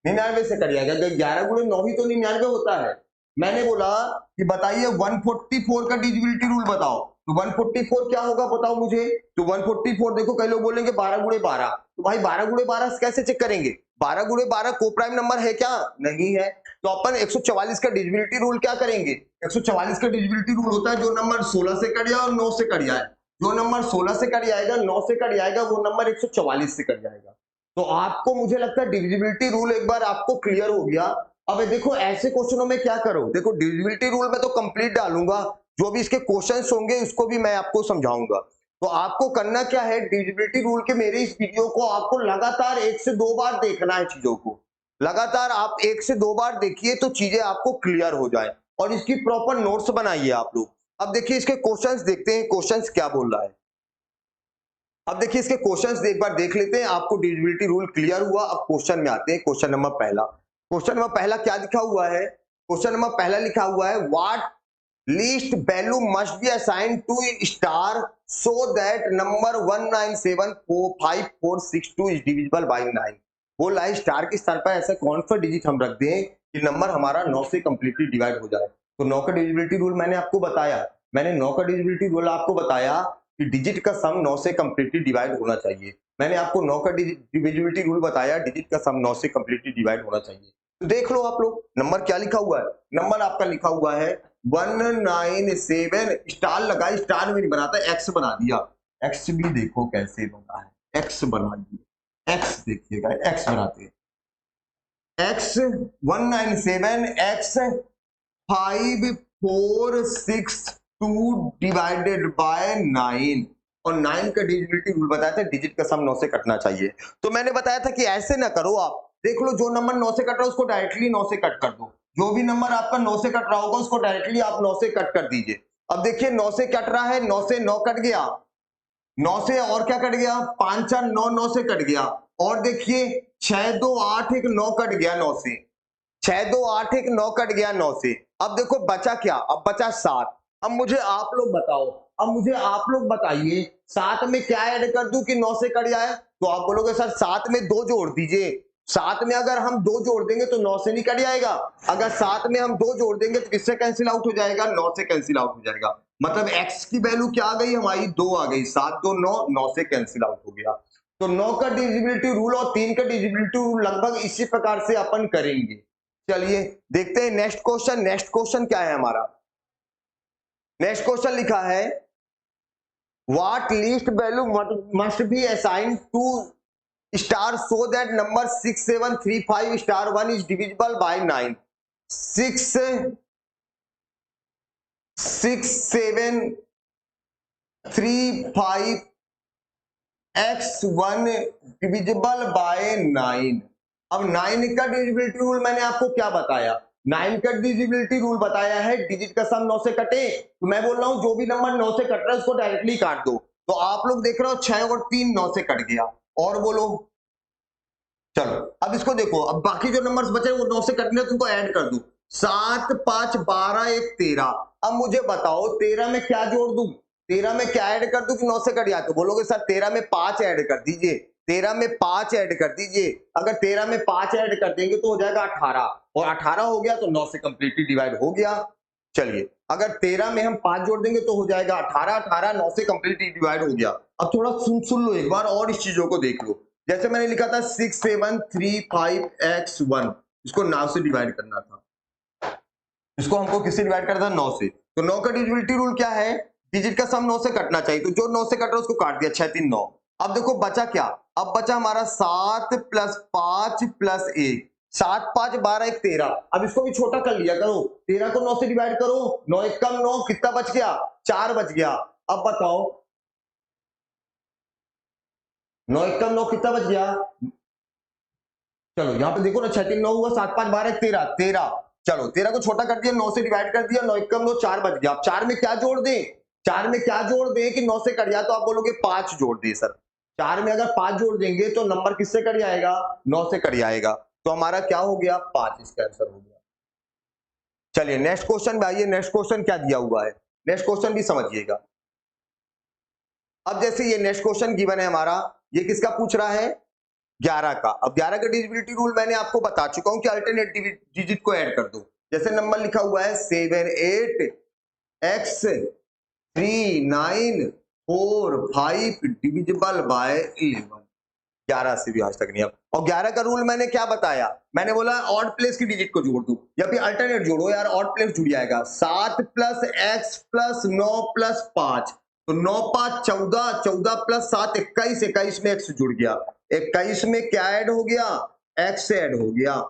A: 99 से कट जाएगा। 11 गुणे 9 ही तो 99 होता है। मैंने बोला कि बताइए 144 का डिविजिबिलिटी रूल बताओ, तो 144 क्या होगा बताओ मुझे, तो 144 देखो कई लोग बोलेंगे 12 गुणे 12, तो भाई 12 गुणे 12 कैसे चेक करेंगे, 12 गुणे 12 को प्राइम नंबर है क्या, नहीं है, तो अपन 144 का डिविजिबिलिटी रूल क्या करेंगे, 144 का डिविजिबिलिटी रूल होता है जो नंबर 16 से कट जाए और 9 से कट जाए, जो नंबर 16 से कट जाएगा 9 से कट जाएगा, वो नंबर 144 से कट जाएगा। तो आपको मुझे लगता है डिविजिबिलिटी रूल एक बार आपको क्लियर हो गया। अब देखो ऐसे क्वेश्चनों में क्या करो, देखो डिविजिबिलिटी रूल में तो कंप्लीट डालूंगा, जो भी इसके क्वेश्चंस होंगे उसको भी मैं आपको समझाऊंगा। तो आपको करना क्या है, डिविजिबिलिटी रूल के मेरे इस वीडियो को आपको लगातार 1 से 2 बार देखना है, चीजों को लगातार आप 1 से 2 बार देखिए तो चीजें आपको क्लियर हो जाए, और इसकी प्रॉपर नोट्स बनाइए आप लोग। अब देखिए इसके क्वेश्चंस देखते हैं, क्वेश्चंस क्या बोल रहा है। अब देखिए इसके क्वेश्चंस एक बार देख लेते हैं, आपको डिविजिबिलिटी रूल क्लियर हुआ। अब क्वेश्चन में आते हैं, क्वेश्चन नंबर पहला, क्वेश्चन नंबर पहला क्या लिखा हुआ है, क्वेश्चन नंबर पहला लिखा हुआ है what least value must be assigned to star so that number 1974546 is divisible by 9। बोल रहा है स्टार के स्तर पर ऐसा कौन सा डिजिट हम रख दें कि नंबर हमारा 9 से कंप्लीटली डिवाइड हो जाए। तो 9 का डिविजिबिलिटी रूल मैंने आपको बताया, मैंने 9 का डिविजिबिलिटी रूल आपको बताया कि डिजिट का सम 9 से कंप्लीटली डिवाइड होना चाहिए। मैंने आपको 9 का डिविजिबिलिटी रूल बताया, डिजिट का सम 9 से कंप्लीटली डिवाइड होना चाहिए। तो देख लो आप लोग नंबर क्या लिखा हुआ है, नंबर आपका लिखा हुआ है 197, स्टार लगा, स्टार में नहीं बनाता, एक्स बना दिया, एक्स भी देखो कैसे बना है, एक्स बना दिया, एक्स देखिएगा, एक्स बनाते हैं, एक्स 197 एक्स 5462 डिवाइडेड बाय 9, और 9 का डिविजिबिलिटी रूल बताया था डिजिट का सम 9 से कटना चाहिए। तो मैंने बताया था कि ऐसे ना करो, आप देख लो जो नंबर 9 से कट रहा है उसको डायरेक्टली 9 से कट कर दो, जो भी नंबर आपका 9 से कट रहा होगा उसको डायरेक्टली आप 9 से कट कर दीजिए। अब देखिए 9 से कट रहा है, 9 से 9 कट गया, 9 से और क्या कट गया, 5 4 9, 9 से कट गया, और देखिए 6 2 8 1 9 कट गया 9 से, 6 2 8 1 9 कट गया 9 से। अब देखो बचा क्या, अब बचा 7। अब मुझे आप लोग बताओ, अब मुझे आप लोग बताइए 7 में क्या ऐड कर दूं कि 9 से कट जाए, तो आप बोलोगे सर 7 में 2 जोड़ दीजिए, 7 में अगर हम 2 जोड़ देंगे तो 9 से नहीं कट जाएगा, अगर 7 में हम 2 जोड़ देंगे तो किससे कैंसिल आउट हो जाएगा, 9 से कैंसिल आउट हो जाएगा, मतलब x की वैल्यू क्या आ गई हमारी 2 आ गई, 7 2 9, 9 से कैंसिल आउट हो गया। तो 9 का डिविजिबिलिटी रूल और 3 का डिविजिबिलिटी रूल लगभग इसी प्रकार से अपन करेंगे। चलिए देखते हैं नेक्स्ट क्वेश्चन, नेक्स्ट क्वेश्चन क्या है हमारा, नेक्स्ट क्वेश्चन लिखा है what least value must be assigned to star so that number 6735 star 1 is divisible by 9। 6 7 3 5 x1 divisible by 9। अब 9 का डिविजिबिलिटी रूल मैंने आपको क्या बताया, 9 का डिविजिबिलिटी रूल बताया है डिजिट का सम 9 से कटे, तो मैं बोल रहा हूं जो भी नंबर 9 से कट रहा है उसको डायरेक्टली काट दो। तो आप लोग देख रहे हो 6 और 3 9 से कट गया, और बोलो चलो अब इसको देखो, अब बाकी जो नंबर्स बचे वो 9 से कटने तो उनको ऐड कर दो, 7 5 12 1 13। अब मुझे बताओ 13 में क्या जोड़ दूं, 13 में क्या ऐड कर दूं कि 9 से कट जाए, तो बोलोगे सर 13 में 5 ऐड कर दीजिए, 13 में 5 ऐड कर दीजिए, अगर 13 में 5 ऐड कर देंगे तो हो जाएगा 18, और 18 हो गया तो 9 से कंप्लीटली डिवाइड हो गया। चलिए अगर 13 में हम 5 जोड़ देंगे तो हो जाएगा 18, 18 9 से कंप्लीटली डिवाइड हो गया। अब थोड़ा सुन लो एक बार और इस चीजों को देख लो, जैसे मैंने लिखा था 6 7 3 5 x1, इसको 9 से डिवाइड करना था, इसको हमको किससे डिवाइड करना था 9 से, तो 9 का डिविजिबिलिटी रूल क्या है, डिजिट का सम 9 से कटना चाहिए, तो जो 9 से कट रहा है उसको काट दिया, 6 3 9। अब देखो बचा क्या, अब बचा हमारा 7 + 5 + 1, 7 5 12 1 13। अब इसको भी छोटा कर लिया करो, 13 को 9 से डिवाइड करो, 9 1 कम 9, कितना बच गया, 4 बच गया। अब बताओ 9 1 कम 9 कितना बच गया, चलो यहाँ पे देखो ना 6 3 9 हुआ, 7 5 12 13 13। चलो 13 को छोटा कर दिया, 9 से डिवाइड कर दिया, 9 1 कम 9 4 बच गया। अब 4 में क्या जोड़ दें, 4 में क्या जोड़ दें कि 9 से कट जाए, तो आप बोलोगे 5 जोड़ दें सर। 4 में अगर 5 जोड़ देंगे तो नंबर किससे कट जाएगा, 9 से कट जाएगा। तो हमारा क्या हो गया, 5 इसका आंसर हो गया। चलिए नेक्स्ट क्वेश्चन में आइए, नेक्स्ट क्वेश्चन क्या दिया हुआ है, नेक्स्ट क्वेश्चन भी समझिएगा। अब जैसे ये नेक्स्ट क्वेश्चन गिवन है हमारा, ये किसका पूछ रहा है, 11 का। अब 11 का डिविजिबिलिटी रूल मैंने आपको बता चुका हूं कि अल्टरनेट डिजिट को ऐड कर दो। जैसे नंबर लिखा हुआ है 7 8 x 3 9 4 5 डिविजिबल बाय 11। 11 से भी आज तक नहीं। अब और 11 का रूल मैंने क्या बताया, मैंने बोला ऑड प्लेस की डिजिट को जोड़ दो या फिर अल्टरनेट जोड़ो यार, ऑड प्लेस जुड़ जाएगा। 7 प्लस x प्लस 9 प्लस 5, तो 9 5 14, 14 प्लस 7 21, 21 में x जुड़ गया, 21 में क्या ऐड हो गया, x ऐड हो गया।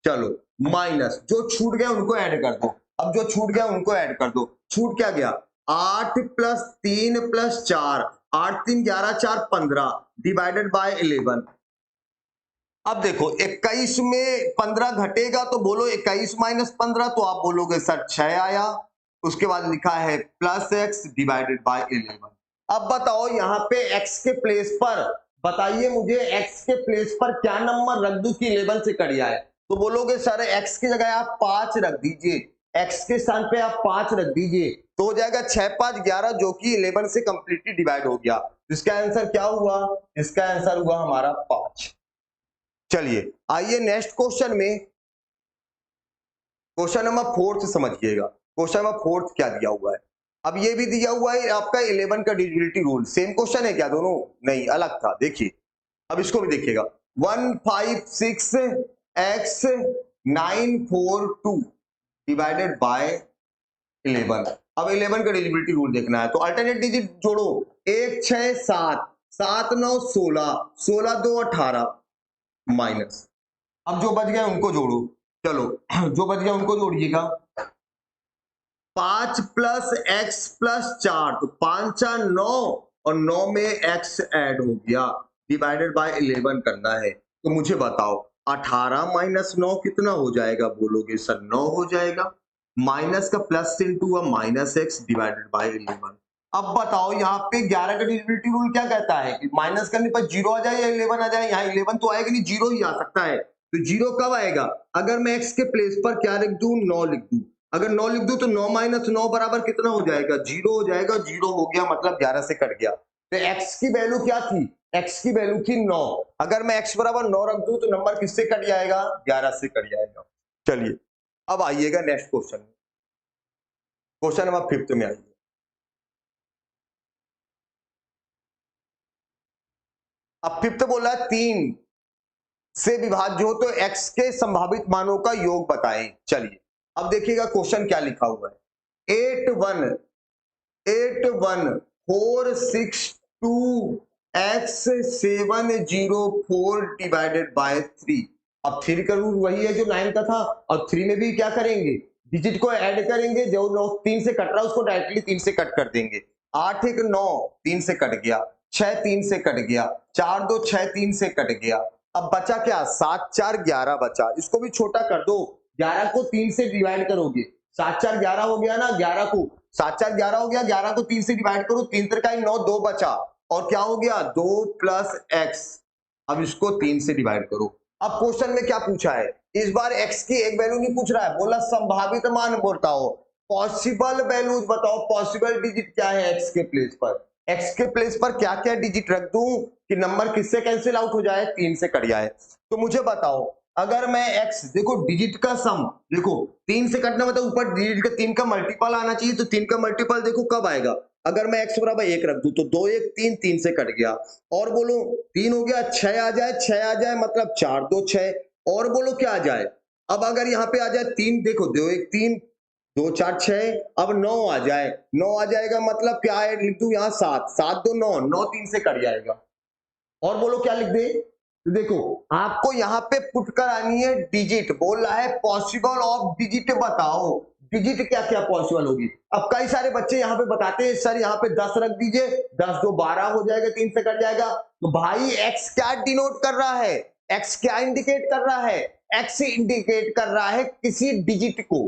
A: चलो माइनस जो छूट गया उनको ऐड कर दो। अब जो छूट गया उनको ऐड कर दो, छूट क्या गया, 8 प्लस 3 प्लस 4, 8 3 11 4 15 डिवाइडेड बाय 11। अब देखो 21 में 15 घटेगा तो बोलो 21 माइनस 15, तो आप बोलोगे सर 6 आया। उसके बाद लिखा है प्लस x डिवाइडेड बाय 11। अब बताओ यहाँ पे x के प्लेस पर, बताइए मुझे x के प्लेस पर क्या नंबर रख दूं कि 11 से कट जाए, तो बोलोगे सर x की जगह आप 5 रख दीजिए, x के स्थान पे आप 5 रख दीजिए, तो हो जाएगा 6 5 11 जो कि 11 से कंप्लीटली डिवाइड हो गया। इसका आंसर क्या हुआ, इसका आंसर हुआ हमारा 5। चलिए आइए नेक्स्ट क्वेश्चन में, क्वेश्चन नंबर 4 से समझिएगा। क्वेश्चन नंबर 4 क्या दिया हुआ है, अब ये भी दिया हुआ है आपका 11 का डिविजिबिलिटी रूल। सेम क्वेश्चन है क्या, दोनों नहीं अलग था, देखिए अब इसको भी देखिएगा। 1 5 6 x 9 4 2 डिवाइडेड बाय 11। अब 11 का डिविजिबिलिटी रूल देखना है, तो अल्टरनेट डिजिट जोड़ो, 1 6 7 7 9 16 16 2 18 माइनस। अब जो बच गया उनको जोड़ो, चलो जो बच गया उनको जोड़िएगा। 5 प्लस एक्स प्लस 4, तो 5 4 9 और 9 में x ऐड हो गया, डिवाइडेड बाय 11 करना है। तो मुझे बताओ 18 माइनस 9 कितना हो जाएगा, बोलोगे सर 9 हो जाएगा, माइनस का प्लस इंटू हुआ माइनस एक्स डिवाइडेड बाय 11। अब बताओ यहाँ पे 11 का डिविजिबिलिटी रूल क्या कहता है कि माइनस करने पर 0 आ जाए या 11 आ जाए, यहाँ 11 तो आएगा नहीं, 0 ही आ सकता है। तो 0 कब आएगा, अगर मैं x के प्लेस पर क्या लिख दूं, 9 लिख दूं। अगर 9 लिख दूं तो 9 माइनस 9 बराबर कितना हो जाएगा, 0 हो जाएगा, 0 हो गया मतलब 11 से कट गया। तो x की वैल्यू क्या थी, x की वैल्यू थी 9, अगर मैं x बराबर 9 रख दूं तो नंबर किससे कट जाएगा, 11 से कट जाएगा। चलिए अब आइएगा नेक्स्ट क्वेश्चन, क्वेश्चन नंबर 5 में आइए। अब 5 बोला है 3 से विभाज्य हो तो x के संभावित मानों का योग बताएं। चलिए अब देखिएगा क्वेश्चन क्या लिखा हुआ है, 8 1 8 1 4 6 2 x 7 0 4 डिवाइडेड बाय 3। अब 3 का रूल वही है जो 9 का था, और 3 में भी क्या करेंगे, डिजिट को ऐड करेंगे, जो 3 से कट रहा है उसको डायरेक्टली 3 से कट कर देंगे। 8 1 9 3 से कट गया, 6 3 से कट गया, 4 2 6 3 से कट गया। अब बचा क्या, 7 4 11 बचा, इसको भी छोटा कर दो, 11 को 3 से डिवाइड करोगे, 7 4 11 हो गया ना, 11 को 7 4 11 हो गया, 11 को 3 से डिवाइड करो, 3 3 9 2 बचा, और क्या हो गया 2 प्लस एक्स। अब इसको 3 से डिवाइड करो। अब क्वेश्चन में क्या पूछा है, इस बार x की एक वैल्यू नहीं पूछ रहा है, बोला संभावित मान बताओ, पॉसिबल वैल्यूज बताओ, पॉसिबल डिजिट क्या है x के प्लेस पर, x के प्लेस पर क्या क्या डिजिट रख दूं कि नंबर किससे कैंसिल आउट हो जाए, 3 से कट जाए। तो मुझे बताओ अगर मैं x, देखो डिजिट का सम, देखो 3 से कटना मतलब ऊपर डिजिट का 3 का मल्टीपल आना चाहिए, तो 3 का मल्टीपल देखो कब आएगा, अगर मैं x बराबर 1 रख दूं तो 2 1 3, 3 से कट गया, और बोलो 3 हो गया, 6 आ जाए, 6 आ जाए मतलब 4 2 6, और बोलो क्या आ जाए, अब अगर यहाँ पे आ जाए 3, देखो 2 1 3 2 4 6, अब 9 आ जाए, 9 आ जाएगा मतलब क्या है, लिख दूं यहाँ 7 7 2 9 9 3 से कट जाएगा, और बोलो क्या लिख दे, तो देखो आपको यहाँ पे पुट करानी है डिजिट, बोल रहा है पॉसिबल ऑफ डिजिट बताओ, डिजिट क्या क्या पॉसिबल होगी। अब कई सारे बच्चे यहाँ पे बताते हैं सर यहाँ पे 10 रख दीजिए, 10 2 12 हो जाएगा, 3 से कट जाएगा। तो भाई एक्स क्या डिनोट कर रहा है, एक्स क्या इंडिकेट कर रहा है, एक्स इंडिकेट कर रहा है किसी डिजिट को।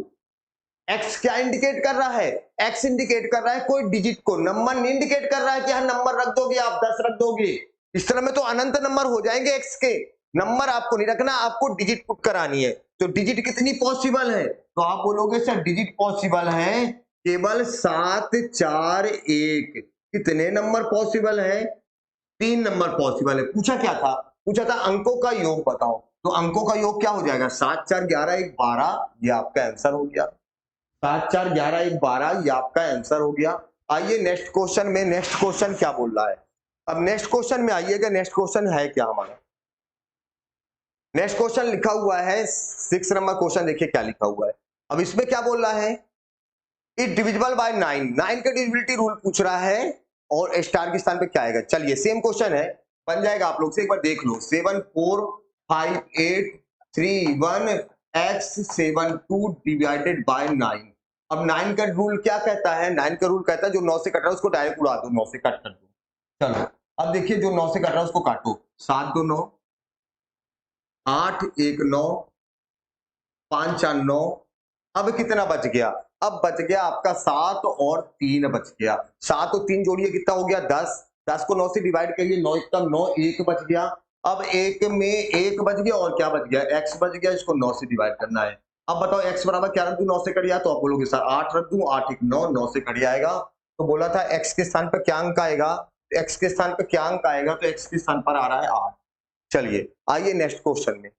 A: एक्स क्या इंडिकेट कर रहा है, एक्स इंडिकेट कर रहा है कोई डिजिट को, नंबर नहीं इंडिकेट कर रहा है कि हाँ नंबर रख दोगे आप 10 रख दोगे, इस तरह में तो अनंत नंबर हो जाएंगे एक्स के। नंबर आपको नहीं रखना, आपको डिजिट पुट करानी है। तो डिजिट कितनी पॉसिबल है, तो आप बोलोगे सर डिजिट पॉसिबल है केवल 7 4 1। कितने नंबर पॉसिबल है, 3 नंबर पॉसिबल है। पूछा क्या था, पूछा था अंकों का योग बताओ, तो अंकों का योग क्या हो जाएगा 7 4 11 1 12, ये आपका आंसर हो गया। 7 4 11 1 12 ये आपका आंसर हो गया। आइए नेक्स्ट क्वेश्चन में, नेक्स्ट क्वेश्चन क्या बोल रहा है। अब नेक्स्ट क्वेश्चन में आइएगा, नेक्स्ट क्वेश्चन है क्या हमारा। नेक्स्ट क्वेश्चन लिखा हुआ है 6 नंबर क्वेश्चन, देखिए क्या लिखा हुआ है। अब इसमें क्या बोल रहा है, इट डिविजिबल बाय 9, 9 का डिविजिबिलिटी रूल पूछ रहा है और स्टार के स्थान पे क्या आएगा। चलिए सेम क्वेश्चन है, बन जाएगा आप लोग से, एक बार देख लो। 7 4 5 8 3 1 x 7 2 डिवाइडेड बाय 9। अब 9 का रूल क्या कहता है, 9 का रूल कहता है जो 9 से कट रहा है उसको डायरेक्ट उड़ा दो, 9 से कट कर दो। चलो अब देखिए जो 9 से कट रहा है उसको काटो, 7 2 9, 8 1 9, 5 4 9। अब कितना बच गया, अब बच गया आपका 7 और 3 बच गया। 7 और 3 जोड़िए कितना हो गया 10, 10 को 9 से डिवाइड करिए, 9 1 9, 1 बच गया। अब एक में एक बच गया और क्या बच गया, x बच गया, इसको 9 से डिवाइड करना है। अब बताओ x बराबर क्या रख दूं, 9 से कट गया, तो आप बोलोगे सर 8 रख दूं, 8 1 9, 9 से कट जाएगा। तो बोला था x के स्थान पर क्या अंक आएगा, x के स्थान पर क्या अंक आएगा, तो x के स्थान पर आ रहा है 8। चलिए आइए नेक्स्ट क्वेश्चन में,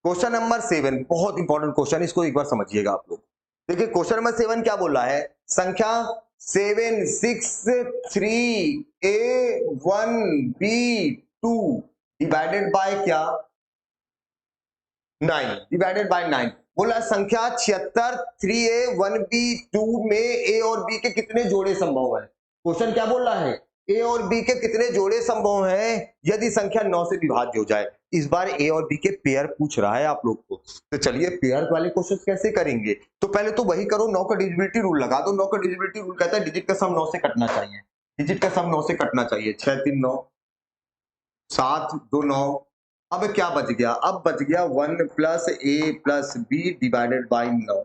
A: क्वेश्चन नंबर 7, बहुत इंपॉर्टेंट क्वेश्चन, इसको एक बार समझिएगा आप लोग। देखिए क्वेश्चन नंबर 7 क्या बोल रहा है, संख्या 7 6 3 a 1 b 2 डिवाइडेड बाय क्या 9, डिवाइडेड बाय 9। बोला संख्या 76 3a 1b 2 में a और b के कितने जोड़े संभव है। क्वेश्चन क्या बोल रहा है, a और b के कितने जोड़े संभव हैं यदि संख्या 9 से विभाज्य हो जाए। इस बार a और b के पेयर पूछ रहा है आप लोग को। तो चलिए पेयर वाले क्वेश्चन कैसे करेंगे, तो पहले तो वही करो, 9 का डिविजिबिलिटी रूल लगा दो। 9 का डिविजिबिलिटी रूल कहता है डिजिट का सम 9 से कटना चाहिए, डिजिट का सम 9 से कटना चाहिए। 6 3 9, 7 2 9। अब क्या बच गया, अब बच गया 1 plus a plus b divided by 9।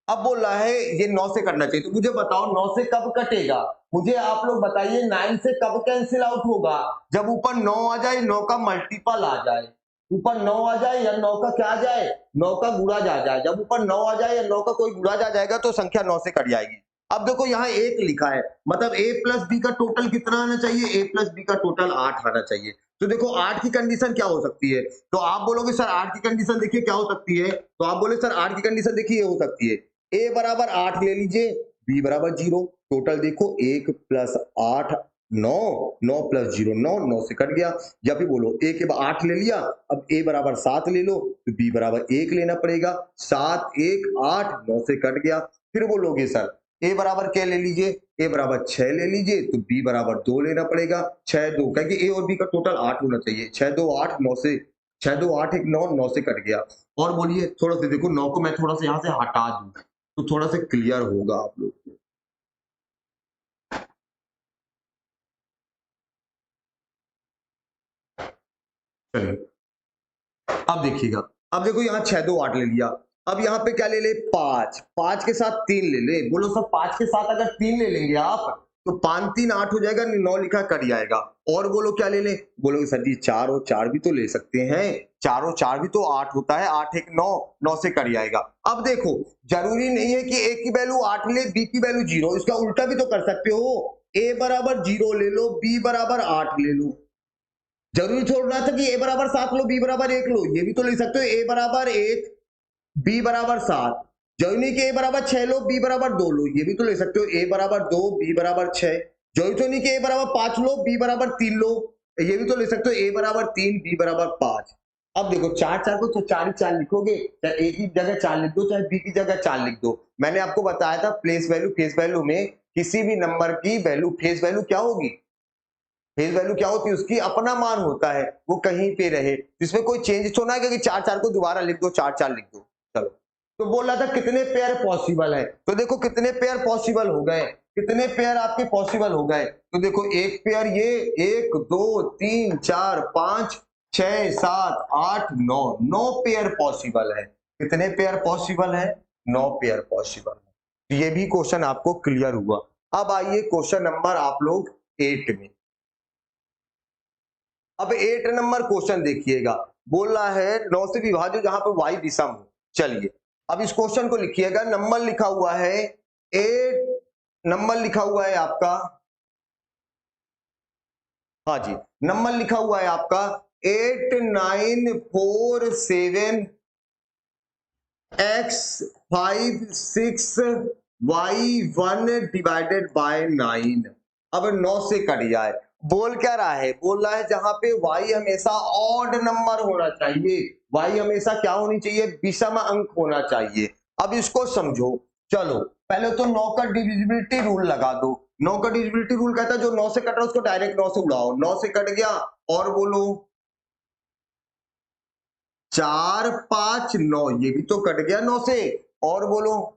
A: अब बोल रहा है ये 9 से कटना चाहिए, तो मुझे बताओ 9 से कब कटेगा, मुझे आप लोग बताइए 9 से कब कैंसिल आउट होगा, जब ऊपर 9 आ जाए, 9 का मल्टीपल आ जाए, ऊपर 9 आ जाए या 9 का क्या आ जाए, 9 का गुणा जा जाए। जब ऊपर 9 आ जाए या 9 का कोई गुणा जा जाएगा तो संख्या 9 से कट जाएगी। अब देखो यहाँ 1 लिखा है, मतलब a प्लस बी का टोटल कितना आना चाहिए, a प्लस बी का टोटल 8 आना चाहिए। तो देखो 8 की कंडीशन क्या हो सकती है, तो आप बोलोगे सर 8 की कंडीशन देखिए क्या हो सकती है, तो आप बोले सर 8 की कंडीशन देखिए ये हो सकती है, a बराबर 8 ले लीजिए, b बराबर 0, टोटल देखो 1 प्लस 8 9, 9 प्लस 0 9, 9 से कट गया। या फिर बोलो a के 8 ले लिया, अब a बराबर 7 ले लो, तो b बराबर 1 लेना पड़ेगा, 7 1 8, 9 से कट गया। फिर बोलोगे सर a बराबर क्या ले लीजिए, a बराबर 6 ले लीजिए, तो b बराबर 2 लेना पड़ेगा, 6 2, क्योंकि a और b का टोटल 8 होना चाहिए। 6 2 8, 9 से 6 2 8 1 9, 9 से कट गया। और बोलिए थोड़ा सा देखो 9 को मैं थोड़ा सा यहाँ से हटा दूं तो थोड़ा सा क्लियर होगा आप लोग को। अब देखिएगा, अब देखो यहाँ 6 2 8 ले लिया, अब यहाँ पे क्या ले ले 5, 5 के साथ 3 ले ले। बोलो सर 5 के साथ अगर 3 ले लेंगे आप तो 5 3 8 हो जाएगा, 9 लिखा कट जाएगा। और बोलो क्या ले ले, बोलोगे सर जी 4 और 4 भी तो ले सकते हैं, 4 और 4 भी तो 8 होता है, 8 1 9, 9 से कट जाएगा। अब देखो जरूरी नहीं है कि a की वैल्यू 8 ले, b की वैल्यू 0, इसका उल्टा भी तो कर सकते हो, a बराबर 0 ले लो, b बराबर 8 ले लो। जरूरी छोड़ रहा था कि a बराबर 7 लो, b बराबर 1 लो, ये भी तो ले सकते हो, a बराबर 1 b बराबर 7। जरूरी नहीं कि a बराबर 6 लो, b बराबर 2 लो, ये भी तो ले सकते हो, a बराबर 2 b बराबर 6। जरूरी तो नहीं कि a बराबर 5 लो, b बराबर 3 लो, ये भी तो ले सकते हो, a बराबर 3 b बराबर 5। अब देखो 4 4 को तो 4 ही 4 लिखोगे, चाहे a की जगह 4 लिख दो, चाहे b की जगह 4 लिख दो। मैंने आपको बताया था प्लेस वैल्यू फेस वैल्यू में किसी भी नंबर की वैल्यू फेस वैल्यू क्या होगी, फेस वैल्यू क्या होती है, उसकी अपना मान होता है, वो कहीं पे रहे, इसमें कोई चेंज तो ना है कि 4 को दोबारा लिख दो, 4 लिख दो। चलो, तो बोल रहा था कितने पेयर पॉसिबल है, तो देखो कितने पेयर पॉसिबल हो गए, कितने पेयर आपके पॉसिबल हो गए, तो देखो एक पेयर ये 1 2 3 4 5 6 7 8 9, 9 पेयर पॉसिबल है। कितने पेयर पॉसिबल है? 9 पेयर पॉसिबल है। तो ये भी क्वेश्चन आपको क्लियर हुआ। अब आइए क्वेश्चन नंबर आप लोग 8 में। अब 8 नंबर क्वेश्चन देखिएगा, बोल रहा है 9 से विभाज्य जहां पर y विषम हो। चलिए अब इस क्वेश्चन को लिखिएगा, नंबर लिखा हुआ है 8, नंबर लिखा हुआ है आपका, हाँ जी, नंबर लिखा हुआ है आपका 8947 x56 y1 डिवाइडेड बाय 9। अब 9 से कट जाए, बोल क्या रहा है, बोल रहा है जहां पे y हमेशा ऑड नंबर होना चाहिए, y हमेशा क्या होनी चाहिए, विषम अंक होना चाहिए। अब इसको समझो, चलो पहले तो 9 का डिविजिबिलिटी रूल लगा दो। 9 का डिविजिबिलिटी रूल कहता है जो 9 से कट रहा है उसको डायरेक्ट 9 से उड़ाओ। 9 से कट गया और बोलो 4 5 9, ये भी तो कट गया 9 से, और बोलो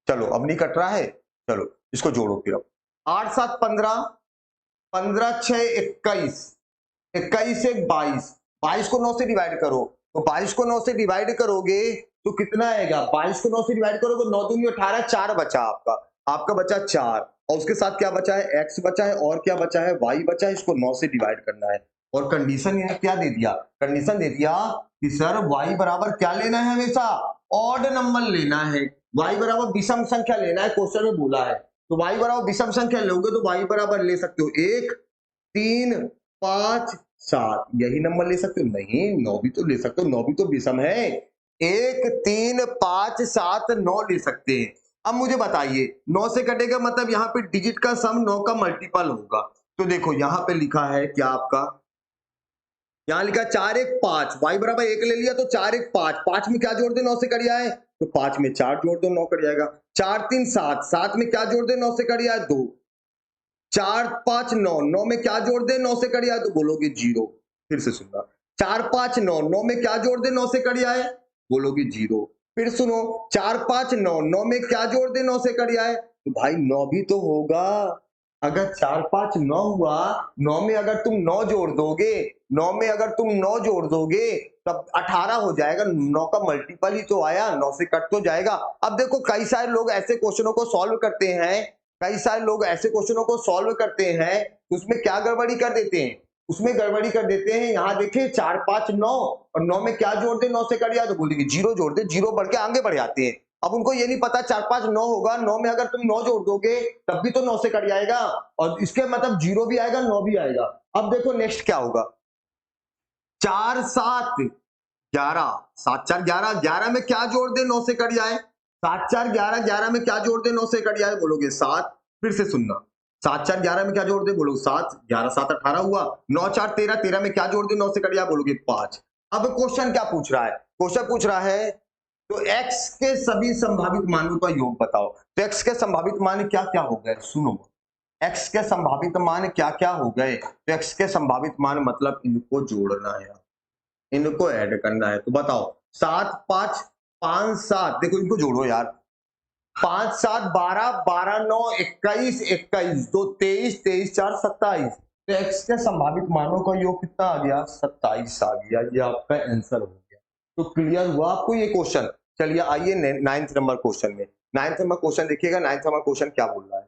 A: चलो अब नहीं कट रहा है, चलो इसको जोड़ो फिर। अब 8 7 15, 15 6 21, 21 से 22, 22 को 9 से डिवाइड करो, तो 22 को 9 से डिवाइड करोगे तो कितना आएगा, 22 को 9 से डिवाइड करोगे 9 दूनी 18, 4 बचा आपका, आपका बचा 4, और उसके साथ क्या बचा है, x बचा है, और क्या बचा है, y बचा है। इसको 9 से डिवाइड करना है, और कंडीशन इन्हें क्या दे दिया, कंडीशन दे दिया कि सर y बराबर क्या लेना है, हमेशा ऑड नंबर लेना है, y बराबर विषम संख्या लेना है, क्वेश्चन में बोला है। तो y बराबर विषम संख्या लोगे तो y बराबर ले सकते हो 1 3 5 7, यही नंबर ले सकते हो, नहीं 9 भी तो ले सकते हो, 9 भी तो विषम है, 1 3 5 7 9 ले सकते हैं। अब मुझे बताइए 9 से कटेगा मतलब यहाँ पे डिजिट का सम 9 का मल्टीपल होगा। तो देखो यहाँ पे लिखा है क्या आपका, यहाँ लिखा 4 1 5, y बराबर 1 ले लिया तो 4 1 5, 5 में क्या जोड़ दे 9 से कट जाए, तो 5 में 4 जोड़ दो 9 कट जाएगा। 4 3 7, 7 में क्या जोड़ दे 9 से कट जाए 2, 4 5 9, 9 में क्या जोड़ दे 9 से कट जाए, तो बोलोगे 0। फिर से सुनना, 4 5 9, 9 में क्या जोड़ दे 9 से कट जाए, बोलोगे 0। फिर सुनो 4 5 9, 9 में क्या जोड़ दे 9 से कट जाए, तो भाई 9 भी तो होगा। अगर 4 5 9 हुआ, 9 में अगर तुम 9 जोड़ दोगे, 9 में अगर तुम 9 जोड़ दोगे तब 18 हो जाएगा, 9 का मल्टीपल ही तो आया, 9 से कट तो जाएगा। अब देखो कई सारे लोग ऐसे क्वेश्चनों को सॉल्व करते हैं, कई सारे लोग ऐसे क्वेश्चनों को सॉल्व करते हैं, उसमें क्या गड़बड़ी कर देते हैं, उसमें गड़बड़ी कर देते हैं। यहाँ देखिए 4 5 9, और 9 में क्या जोड़ दे 9 से कट जाए, तो बोलेंगे 0 जोड़ दे, 0 बढ़ के आगे बढ़ जाते हैं। अब उनको ये नहीं पता 4 5 9 होगा, 9 में अगर तुम 9 जोड़ दोगे तब भी तो 9 से कट जाएगा, और इसके मतलब 0 भी आएगा 9 भी आएगा। अब देखो नेक्स्ट क्या होगा, 4 7 11, 7 4 11, 11 में क्या जोड़ दे 9 से कट जाए, 7 4 11, 11 में क्या जोड़ दे 9 से कट जाए, बोलोगे 7। फिर से सुनना, 7 4 11 में क्या जोड़ दे, बोलोगे 7, 11 7 18 हुआ, 9 4 13, 13 में क्या जोड़ दे 9 से कट जाए, बोलोगे 5। अब क्वेश्चन क्या पूछ रहा है, क्वेश्चन पूछ रहा है तो x के सभी संभावित मानों का योग बताओ। तो x के संभावित मान क्या क्या हो गए, सुनो, x के संभावित मान क्या क्या हो गए, तो x के संभावित मान मतलब इनको जोड़ना है, इनको ऐड करना है। तो बताओ 7 5 5 7, देखो इनको जोड़ो यार, 5 7 12, 12 9 21, 21 2 23, 23 4 27, तो x के संभावित मानों का योग कितना आ गया, 27 आ गया, ये आपका आंसर हो गया। तो क्लियर हुआ आपको ये क्वेश्चन। चलिए आइए 9th नंबर क्वेश्चन में, 9th नंबर क्वेश्चन देखिएगा, 9th नंबर क्वेश्चन क्या बोल रहा है,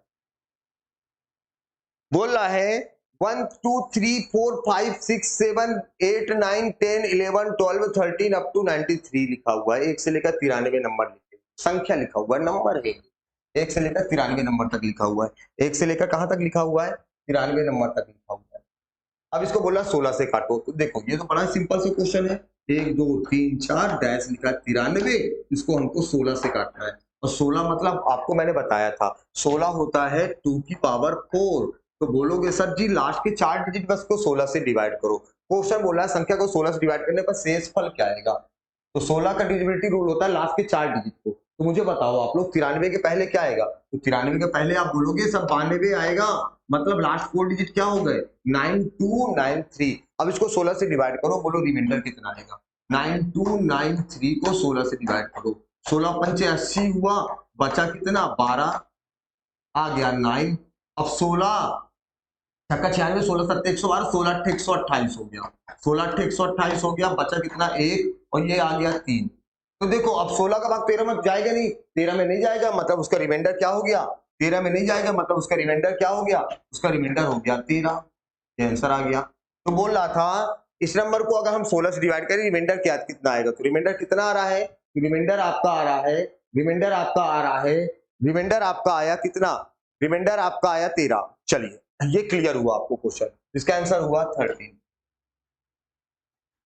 A: बोल रहा है 1 2 3 4 5 6 7 8 9 10 11 12 13 अप टू 93 लिखा हुआ है, 1 से लेकर 93 नंबर लिखे, संख्या लिखा हुआ है, नंबर है 1 से लेकर 93 नंबर तक लिखा हुआ है, 1 से लेकर कहां तक लिखा हुआ है, 93 नंबर तक लिखा हुआ है। अब इसको बोला 16 से काटो, तो देखो ये तो बड़ा सिंपल सा क्वेश्चन है, 1 2 3 4 डैश लिखा 93, इसको हमको 16 से काटना है, और 16 मतलब आपको मैंने बताया था 16 होता है 2 की पावर 4। तो बोलोगे सर जी लास्ट के 4 डिजिट बस को 16 से डिवाइड करो, क्वेश्चन बोला है संख्या को 16 से डिवाइड करने पर शेषफल क्या आएगा, तो 16 का डिविजिबिलिटी रूल होता है लास्ट के 4 डिजिट को, तो मुझे बताओ आप लोग 93 के पहले क्या आएगा? तो 93 के पहले आप बोलोगे सब 92 आएगा, मतलब लास्ट 4 डिजिट क्या हो गए? 9293। अब इसको 16 से डिवाइड करो, बोलो रिमाइंडर कितना आएगा? 9293 को 16 से डिवाइड करो, 16 पंचे 80 हुआ, बचा कितना? 12 आ गया 9। अब 16 छक्का 96, 16 सत्ते 112, 16 अट्ठे 128 हो गया, 16 अट्ठे 128 हो गया, बचा कितना? 1 और ये आ गया 3। तो देखो अब 16 का भाग 13 में जाएगा नहीं, 13 में नहीं जाएगा, मतलब उसका रिमाइंडर क्या हो गया? 13 में नहीं जाएगा, मतलब उसका रिमाइंडर क्या हो गया? उसका रिमाइंडर हो गया 13। ये आंसर आ गया। तो बोल रहा था इस नंबर को अगर हम 16 से डिवाइड करें, रिमाइंडर क्या कितना आएगा? तो रिमाइंडर कितना आ रहा है? रिमाइंडर आपका आ रहा है, रिमाइंडर आपका आ रहा है, रिमाइंडर आपका आया कितना? रिमाइंडर आपका आया 13। चलिए ये क्लियर हुआ आपको क्वेश्चन, इसका आंसर हुआ 13।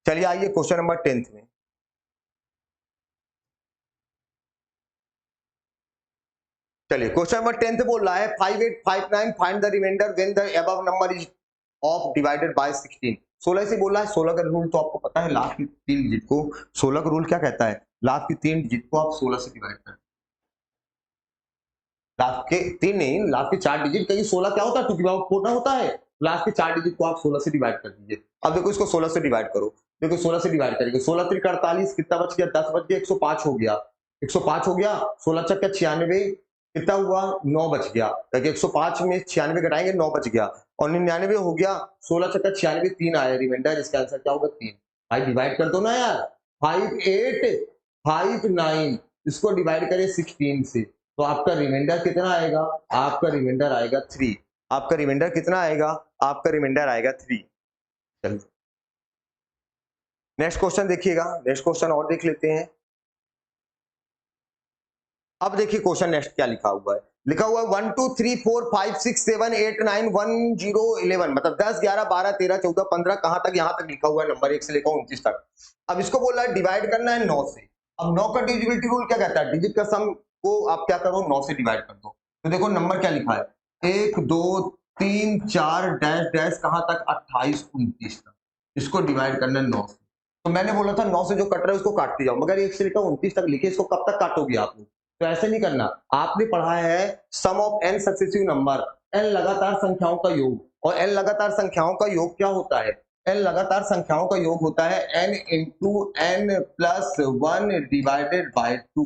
A: चलिए आइए क्वेश्चन नंबर 10 में। चलिए क्वेश्चन नंबर 10 बोल रहा है 5859 find the remainder when the above number is of divided by 16। 16 से बोल रहा है, 16 का रूल तो आपको पता है, लास्ट की 3 डिजिट को 16 का रूल क्या कहता है? लास्ट की 3 डिजिट को आप 16 से डिवाइड कर, लास्ट के 3 नहीं, लास्ट के 4 डिजिट, कहीं 16 क्या होता है? 2 की पावर 4 ना होता है, लास्ट के 4 डिजिट को आप 16 से डिवाइड कर दीजिए। अब देखो इसको 16 से डिवाइड करो, देखो 16 से डिवाइड करेंगे, 16 3 48, कितना बच गया? 10 बच गया, 105 हो गया, 105 हो गया, 16 चक्का 96, कितना हुआ? 9 बच गया, 105 में 96 घटाएंगे 9 बच गया, और 99 हो गया, 16 चक्का 96, 3 आया रिमाइंडर, इसका आंसर क्या होगा? 3। भाई डिवाइड कर दो ना यार, 5859 इसको डिवाइड करें 16 से, तो आपका रिमाइंडर कितना आएगा? आपका रिमाइंडर आएगा 3। आपका रिमाइंडर कितना आएगा? आपका रिमाइंडर आएगा 3। चलिए नेक्स्ट क्वेश्चन देखिएगा, नेक्स्ट क्वेश्चन और देख लेते हैं। अब देखिए क्वेश्चन नेक्स्ट क्या लिखा हुआ है, लिखा हुआ है 1 2 3 4 5 6 7 8 9 1 0 11, मतलब 10 11 12 13 14 15, कहां तक? यहां तक लिखा हुआ है नंबर 1 से लेकर 29 तक। अब इसको बोल रहा है डिवाइड करना है 9 से। अब 9 का डिविजिबिलिटी रूल क्या कहता है? डिजिट का सम को आप क्या करो? 9 से डिवाइड कर दो। तो देखो नंबर क्या लिखा है, 1 2 3 4 डैश डैश कहां तक? 28 29 तक। इसको डिवाइड करना है 9 से। तो मैंने बोला था 9 से जो कट रहा है उसको काटते जाओ, मगर 1 से लेकर 29 तक लिखे, इसको कब तक काटोगे आप लोग? तो ऐसे नहीं करना, आपने पढ़ा है sum of n successive number, n लगातार संख्याओं का योग, और एन लगातार संख्याओं का योग क्या होता है? एन लगातार संख्याओं का योग होता है n into n plus 1 divided by 2,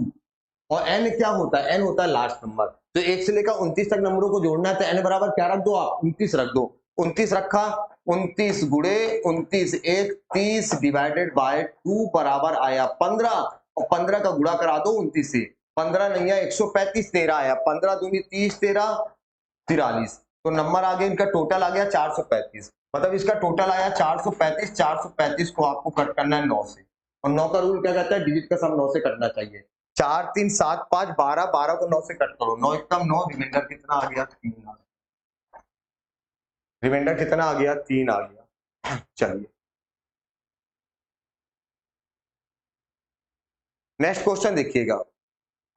A: और एन क्या होता है? एन होता है लास्ट नंबर। तो 1 से लेकर 29 तक नंबरों को जोड़ना है, तो एन बराबर क्या रख दो आप? 29 रख दो। 29 रखा, 29 गुणे 29 1 30 डिवाइडेड बाय 2 बराबर आया 15, और 15 का गुणा करा दो 29 से, 15 नहीं है 135, 13 आया, 15 दूनी 30 13 43, तो नंबर आ गया इनका, टोटल आ गया 435, मतलब इसका टोटल आया 435। 435 को आपको कट करना है 9 से, और 9 का रूल क्या कहता है? डिजिट का सम 9 से कटना चाहिए। 4 3 7 5 12, 12 को 9 से कट करो, 9 एकम 9, रिमाइंडर कितना आ गया? 3 आ गया। रिमाइंडर कितना आ गया? 3 आ गया। चलिए नेक्स्ट क्वेश्चन देखिएगा,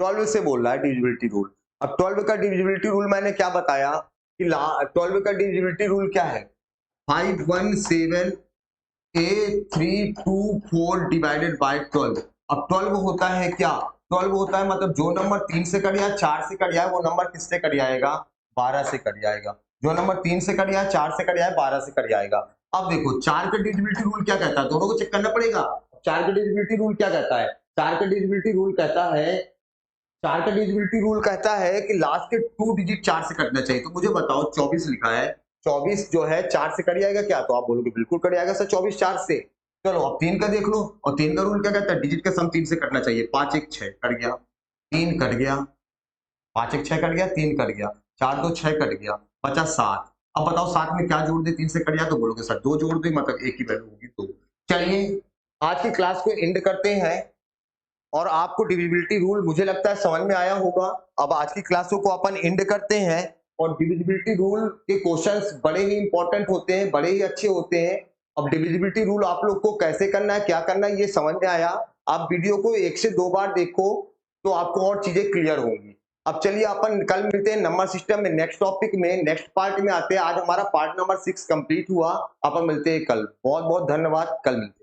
A: 12 से बोल रहा है डिविजिबिलिटी रूल। अब 12 का डिविजिबिलिटी रूल मैंने क्या बताया कि 12 का डिविजिबिलिटी रूल क्या है? 517A324 divided by 12। अब 12 होता है क्या? 12 होता है मतलब जो नंबर 3 से कट जाए 4 से कट जाए वो नंबर किससे कट जाएगा? 12 से कट जाएगा। जो नंबर 3 से कट जाए 4 से कट जाए 12 से कट जाएगा। अब देखो 4 का डिविजिबिलिटी रूल क्या कहता है, दोनों को चेक करना पड़ेगा। 4 का डिविजिबिलिटी रूल क्या कहता है? 4 का डिविजिबिलिटी रूल कहता है, 4 का डिविजिबिलिटी रूल कहता है कि लास्ट के 2 डिजिट 4 से कटना चाहिए। तो मुझे बताओ 24 लिखा है, 24 जो है 4 से कट जाएगा क्या? तो आप बोलोगे बिल्कुल कट जाएगा सर 24 4 से। चलो अब 3 का देख लो, और 3 का रूल क्या कहता है? डिजिट का सम 3 से कटना चाहिए। 5 1 6 कट गया, 3 कट गया, 5 1 6 कट गया, 3 कट गया, 4 2 6 कट गया, बचा 7। अब बताओ 7 में क्या जोड़ दे? 3 से कट गया, तो बोलोगे सर 2 जोड़ दे, मतलब एक ही वैल्यू होगी 2। चलिए आज की क्लास को एंड करते हैं, और आपको डिविजिबिलिटी रूल मुझे लगता है समझ में आया होगा। अब आज की क्लासों को अपन एंड करते हैं, और डिविजिबिलिटी रूल के क्वेश्चंस बड़े ही इंपॉर्टेंट होते हैं, बड़े ही अच्छे होते हैं। अब डिविजिबिलिटी रूल आप लोग को कैसे करना है, क्या करना है, ये समझ में आया। आप वीडियो को 1 से 2 बार देखो तो आपको और चीजें क्लियर होंगी। अब चलिए अपन कल मिलते हैं नंबर सिस्टम में, नेक्स्ट टॉपिक में, नेक्स्ट पार्ट में आते हैं। आज हमारा पार्ट नंबर 6 कंप्लीट हुआ, अपन मिलते हैं कल। बहुत बहुत धन्यवाद, कल मिलते हैं।